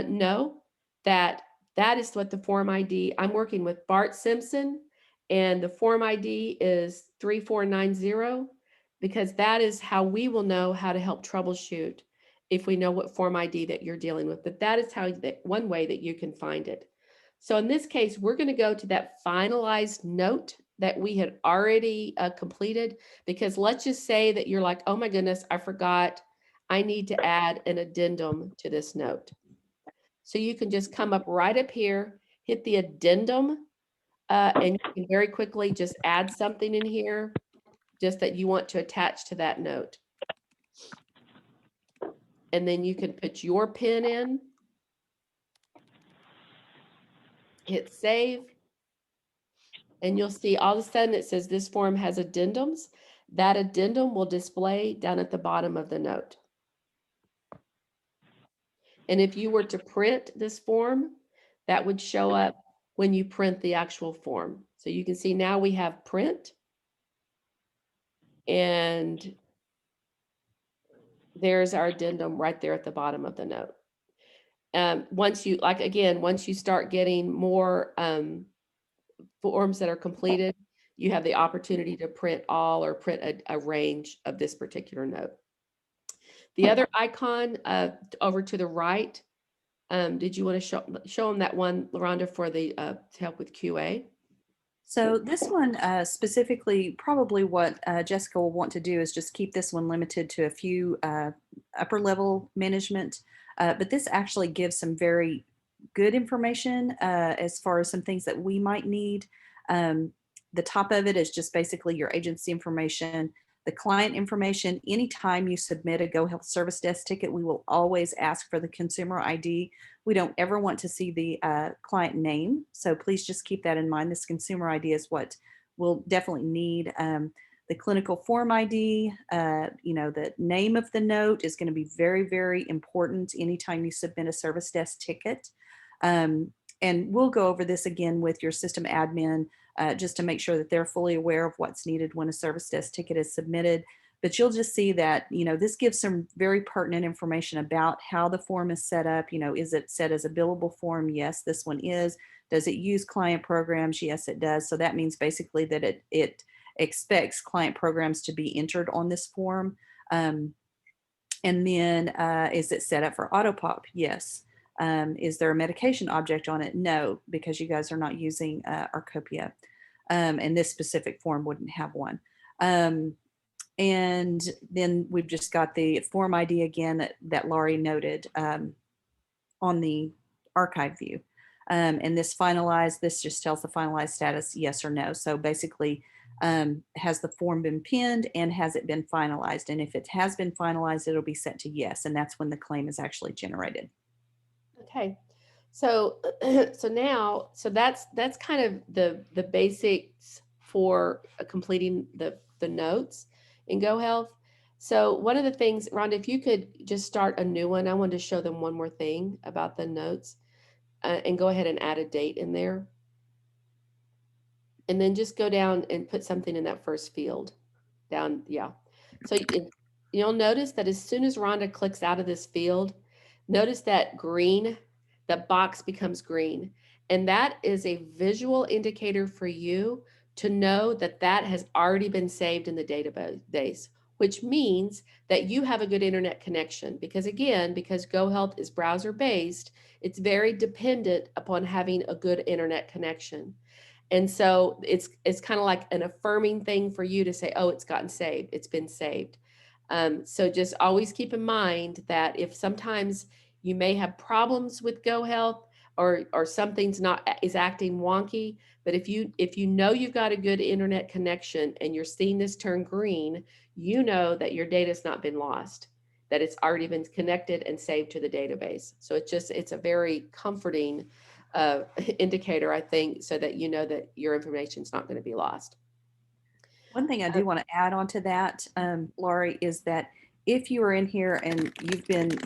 know that that is what the form ID. I'm working with Bart Simpson, and the form ID is 3490, because that is how we will know how to help troubleshoot if we know what form ID that you're dealing with. But that is how one way that you can find it. So in this case, we're going to go to that finalized note that we had already completed, because let's just say that you're like, oh my goodness, I forgot. I need to add an addendum to this note. So you can just come up right up here, hit the addendum, and you can very quickly just add something in here just that you want to attach to that note. And then you can put your PIN in, hit save, and you'll see all of a sudden it says this form has addendums. That addendum will display down at the bottom of the note. And if you were to print this form, that would show up when you print the actual form. So you can see now we have print, and there's our addendum right there at the bottom of the note. Once you start getting more forms that are completed, you have the opportunity to print all or print a range of this particular note. The other icon over to the right, did you want to show them that one, Rhonda, for the to help with QA? So this one specifically, probably what Jessica will want to do is just keep this one limited to a few upper level management. But this actually gives some very good information as far as some things that we might need. The top of it is just basically your agency information, the client information. Anytime you submit a Go Health Service Desk ticket, we will always ask for the consumer ID. We don't ever want to see the client name. So please just keep that in mind. This consumer ID is what we'll definitely need. The clinical form ID, the name of the note is going to be very, very important anytime you submit a service desk ticket. And we'll go over this again with your system admin just to make sure that they're fully aware of what's needed when a service desk ticket is submitted. But you'll just see that, this gives some very pertinent information about how the form is set up. Is it set as a billable form? Yes, this one is. Does it use client programs? Yes, it does. So that means basically that it expects client programs to be entered on this form. And then is it set up for auto-pop? Yes. Is there a medication object on it? No, because you guys are not using Arcopia. and this specific form wouldn't have one. And then we've just got the form ID again that Laurie noted on the archive view. And this finalized, this just tells the finalized status, yes or no. So basically, has the form been pinned and has it been finalized? And if it has been finalized, it'll be set to yes. And that's when the claim is actually generated. Okay. So so that's kind of the basics for completing the notes in GoHealth. So one of the things, Rhonda, if you could just start a new one, I wanted to show them one more thing about the notes, and go ahead and add a date in there. And then just go down and put something in that first field down. Yeah. So you'll notice that as soon as Rhonda clicks out of this field, notice that green, that box becomes green. And that is a visual indicator for you to know that that has already been saved in the database, which means that you have a good internet connection. Because again, because GoHealth is browser based, it's very dependent upon having a good internet connection. And so it's kind of like an affirming thing for you to say, oh, it's gotten saved, it's been saved. So just always keep in mind that if sometimes you may have problems with GoHealth or something's not is acting wonky, but if you know you've got a good internet connection and you're seeing this turn green, you know that your data's not been lost, that it's already been connected and saved to the database. So it's a very comforting indicator, I think, so that you know that your information is not going to be lost. One thing I do want to add on to that, Laurie, is that if you are in here and you've been,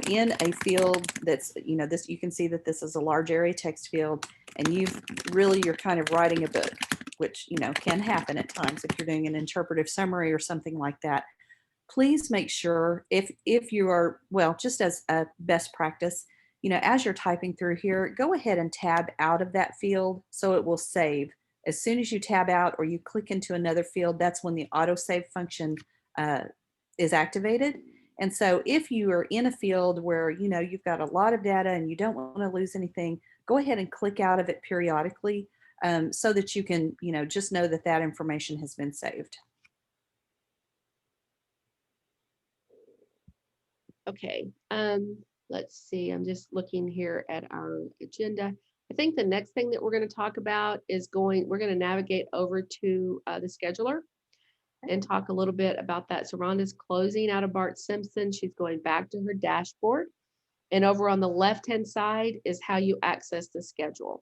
in a field that's, this, you can see that this is a large area text field, and you're kind of writing a book, which, can happen at times if you're doing an interpretive summary or something like that. Please make sure if you are, well, just as a best practice, as you're typing through here, go ahead and tab out of that field so it will save. As soon as you tab out or you click into another field, that's when the autosave function is activated. And so if you are in a field where, you've got a lot of data and you don't want to lose anything, go ahead and click out of it periodically so that you can, just know that that information has been saved. Okay, let's see. I'm just looking here at our agenda. I think the next thing that we're going to talk about is we're going to navigate over to the scheduler and talk a little bit about that. So Rhonda's closing out of Bart Simpson. She's going back to her dashboard. And over on the left-hand side is how you access the schedule.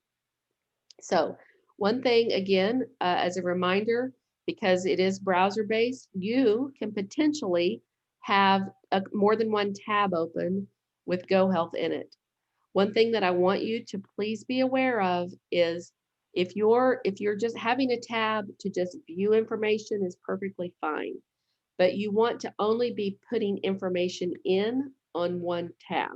So one thing, again, as a reminder, because it is browser-based, you can potentially have more than one tab open with GoHealth in it. One thing that I want you to please be aware of is if you're just having a tab to just view information is perfectly fine, but you want to only be putting information in on one tab,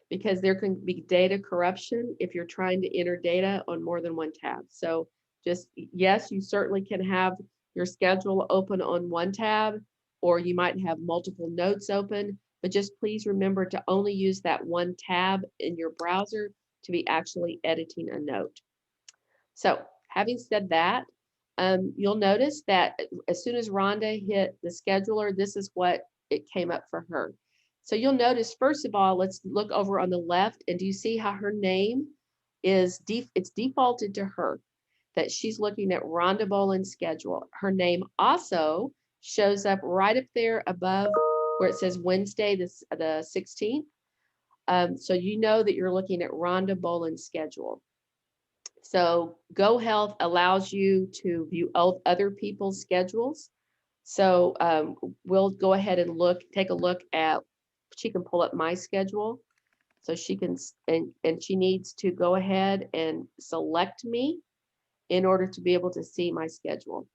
because there can be data corruption if you're trying to enter data on more than one tab. So just, yes, you certainly can have your schedule open on one tab, or you might have multiple notes open, but just please remember to only use that one tab in your browser to be actually editing a note. So having said that, you'll notice that as soon as Rhonda hit the scheduler, this is what it came up for her. So you'll notice, first of all, let's look over on the left, and do you see how her name is, it's defaulted to her, that she's looking at Rhonda Boland's schedule. Her name also shows up right up there above where it says Wednesday, the 16th. So you know that you're looking at Rhonda Boland's schedule. So GoHealth allows you to view other people's schedules. So we'll go ahead and take a look at, she can pull up my schedule. So she can, and she needs to go ahead and select me in order to be able to see my schedule.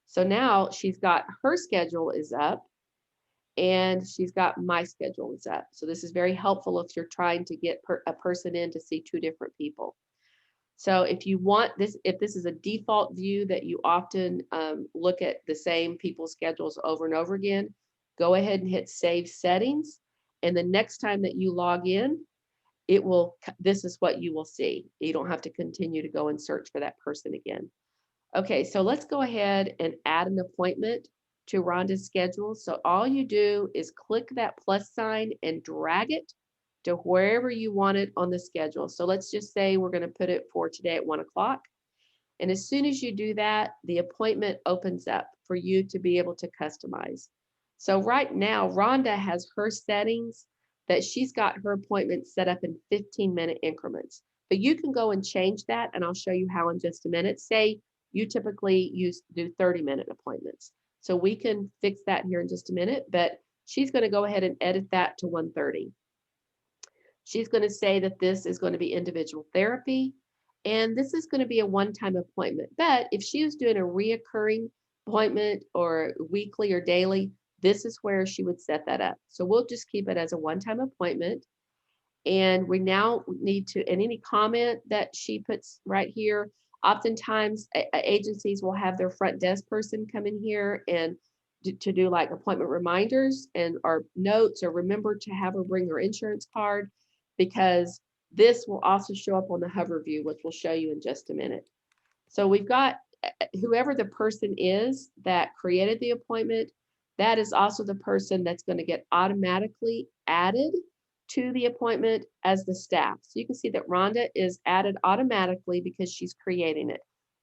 So now she's got, her schedule is up and she's got my schedule is up. So this is very helpful if you're trying to get a person in to see two different people. So if you want this, if this is a default view that you often look at the same people's schedules over and over again, go ahead and hit Save Settings. And the next time that you log in, this is what you will see. You don't have to continue to go and search for that person again. Okay, so let's go ahead and add an appointment to Rhonda's schedule. So all you do is click that plus sign and drag it to wherever you want it on the schedule. So let's just say we're going to put it for today at 1 o'clock. And as soon as you do that, the appointment opens up for you to be able to customize. So right now, Rhonda has her settings that she's got her appointments set up in 15-minute increments. But you can go and change that, and I'll show you how in just a minute. Say you typically do 30-minute appointments. So we can fix that here in just a minute, but she's going to go ahead and edit that to 1:30. She's going to say that this is going to be individual therapy, and this is going to be a one-time appointment. But if she was doing a reoccurring appointment or weekly or daily, this is where she would set that up. So we'll just keep it as a one-time appointment. And we now need to, and any comment that she puts right here, oftentimes agencies will have their front desk person come in here and to do like appointment reminders and or notes, or remember to have her bring her insurance card, because this will also show up on the hover view, which we'll show you in just a minute. So we've got whoever the person is that created the appointment, that is also the person that's going to get automatically added to the appointment as the staff. So you can see that Rhonda is added automatically because she's creating it.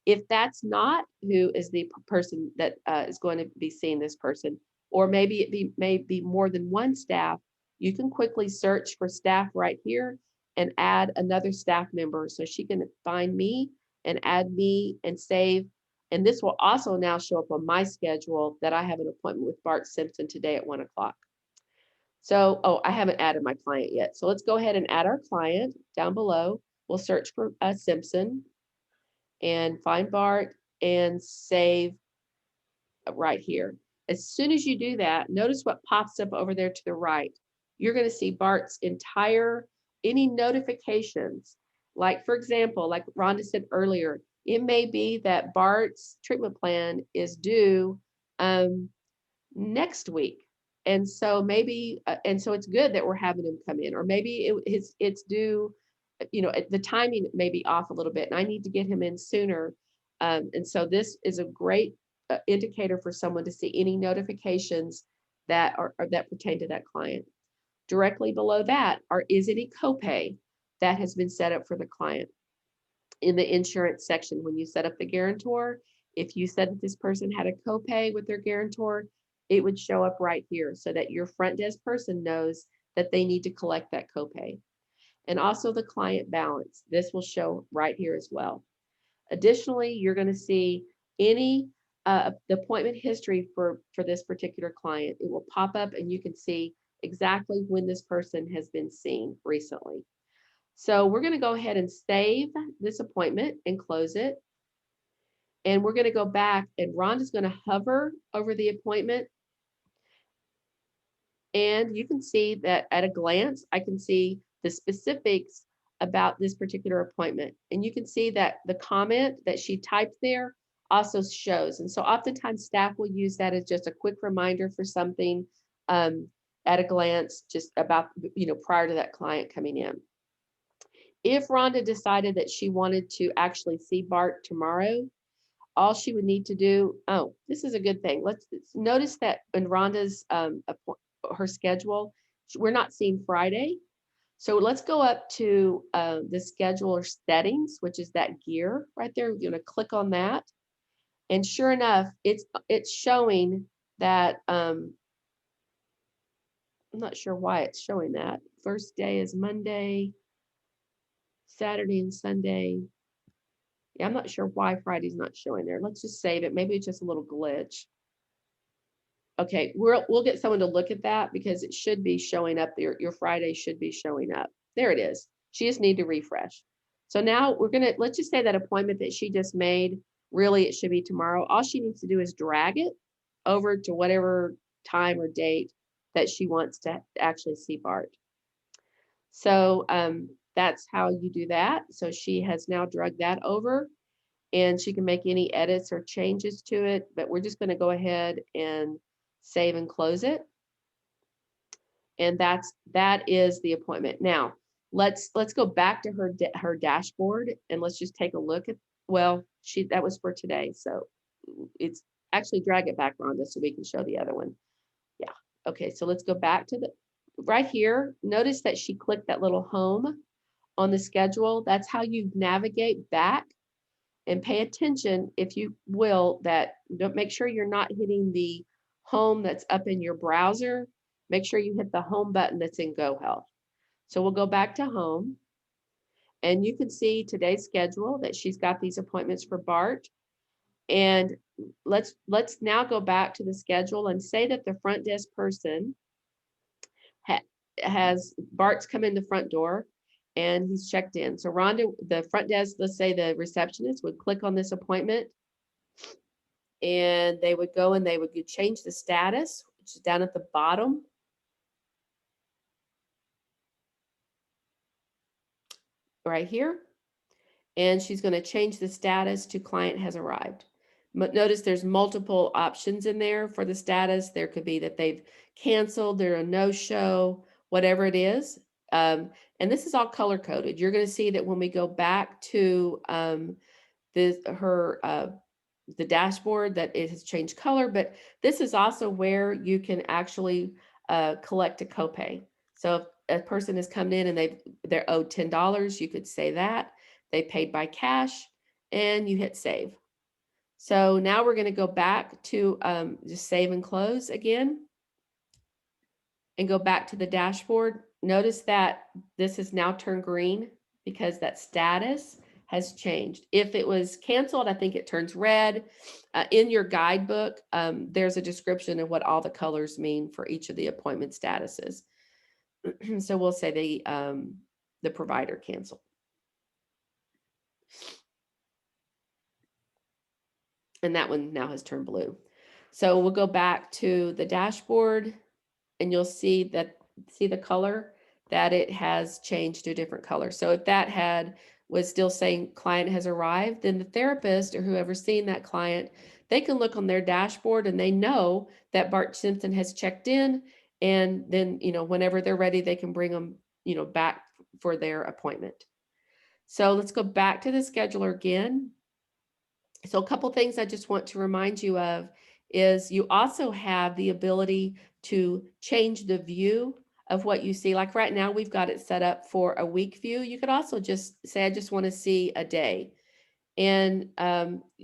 If that's not who is the person that is going to be seeing this person, or maybe it may be more than one staff, you can quickly search for staff right here and add another staff member. So she can find me and add me and save. And this will also now show up on my schedule that I have an appointment with Bart Simpson today at 1 o'clock. So, oh, I haven't added my client yet. So let's go ahead and add our client down below. We'll search for Simpson and find Bart and save right here. As soon as you do that, notice what pops up over there to the right. You're going to see Bart's entire, any notifications. Like, for example, like Rhonda said earlier, it may be that Bart's treatment plan is due next week. And so maybe, and so it's good that we're having him come in, or maybe it's due, the timing may be off a little bit and I need to get him in sooner. And so this is a great indicator for someone to see any notifications that are that pertain to that client. Directly below that is any copay that has been set up for the client. In the insurance section, when you set up the guarantor, if you said that this person had a copay with their guarantor, it would show up right here so that your front desk person knows that they need to collect that copay. And also the client balance. This will show right here as well. Additionally, you're going to see any the appointment history for this particular client. It will pop up and you can see exactly when this person has been seen recently. So we're going to go ahead and save this appointment and close it. And we're going to go back and Rhonda's going to hover over the appointment. And you can see that at a glance, I can see the specifics about this particular appointment. And you can see that the comment that she typed there also shows. And so oftentimes staff will use that as just a quick reminder for something at a glance, just about, prior to that client coming in. If Rhonda decided that she wanted to actually see Bart tomorrow, all she would need to do, oh, this is a good thing. Let's notice that in Rhonda's her schedule, we're not seeing Friday. So let's go up to the scheduler settings, which is that gear right there. You're gonna click on that. And sure enough, it's showing that, I'm not sure why it's showing that. First day is Monday, Saturday and Sunday. Yeah, I'm not sure why Friday's not showing there. Let's just save it. Maybe it's just a little glitch. Okay, we'll get someone to look at that because it should be showing up there. Your Friday should be showing up. There it is. She just need to refresh. So now let's just say that appointment that she just made, really it should be tomorrow. All she needs to do is drag it over to whatever time or date that she wants to actually see Bart. So that's how you do that. So she has now dragged that over and she can make any edits or changes to it, but we're just going to go ahead and save and close it. And that is the appointment. Now, let's go back to her dashboard and let's just take a look Well, that was for today, so it's actually drag it back, Rhonda, so we can show the other one. Yeah, okay, so let's go back to right here. Notice that she clicked that little home on the schedule. That's how you navigate back, and pay attention, if you will, that don't make sure you're not hitting the home that's up in your browser. Make sure you hit the home button that's in GoHealth. So we'll go back to home, and you can see today's schedule that she's got these appointments for Bart. And let's now go back to the schedule and say that the front desk person has Bart's come in the front door and he's checked in. So Rhonda, the front desk, let's say the receptionist would click on this appointment, and they would go and they would change the status, which is down at the bottom. Right here. And she's going to change the status to client has arrived. But notice there's multiple options in there for the status. There could be that they've canceled, they're a no-show, whatever it is. And this is all color coded. You're going to see that when we go back to the dashboard, that it has changed color, but this is also where you can actually collect a copay. So if a person has come in and they're owed $10, you could say that they paid by cash, and you hit save. So now we're going to go back to just save and close again, and go back to the dashboard. Notice that this has now turned green because that status has changed. If it was canceled, I think it turns red. In your guidebook, there's a description of what all the colors mean for each of the appointment statuses. So we'll say the provider canceled. And that one now has turned blue. So we'll go back to the dashboard, and you'll see the color that it has changed to a different color. So if that was still saying client has arrived, then the therapist or whoever's seeing that client, they can look on their dashboard and they know that Bart Simpson has checked in, and then, whenever they're ready, they can bring them, back for their appointment. So let's go back to the scheduler again. So a couple things I just want to remind you of is you also have the ability to change the view of what you see. Like right now, we've got it set up for a week view. You could also just say, I just want to see a day. And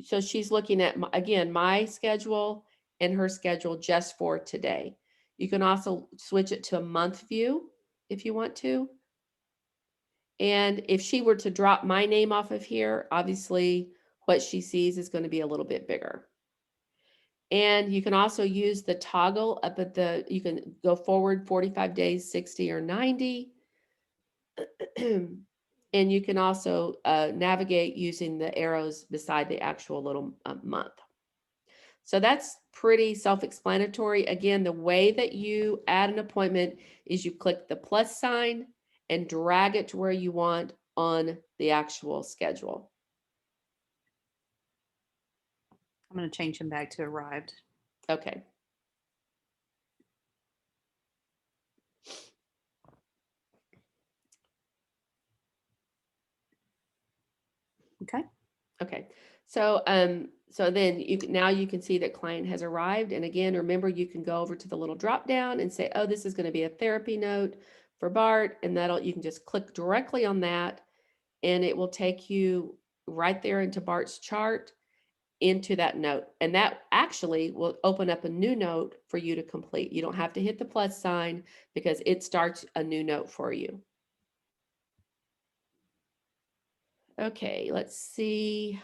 so she's looking at, again, my schedule and her schedule just for today. You can also switch it to a month view if you want to. And if she were to drop my name off of here, obviously what she sees is going to be a little bit bigger. And you can also use the toggle up at you can go forward 45 days, 60 or 90. And you can also navigate using the arrows beside the actual little month. So that's pretty self-explanatory. Again, the way that you add an appointment is you click the plus sign and drag it to where you want on the actual schedule. I'm going to change him back to arrived. Okay. Okay. Okay. So then now you can see that client has arrived. And again, remember, you can go over to the little drop down and say, oh, this is going to be a therapy note for Bart. And you can just click directly on that, and it will take you right there into Bart's chart, into that note. And that actually will open up a new note for you to complete. You don't have to hit the plus sign because it starts a new note for you. Okay, let's see.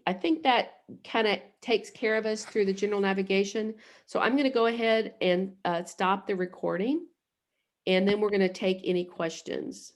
I think that kind of takes care of us through the general navigation. So I'm going to go ahead and stop the recording, and then we're going to take any questions.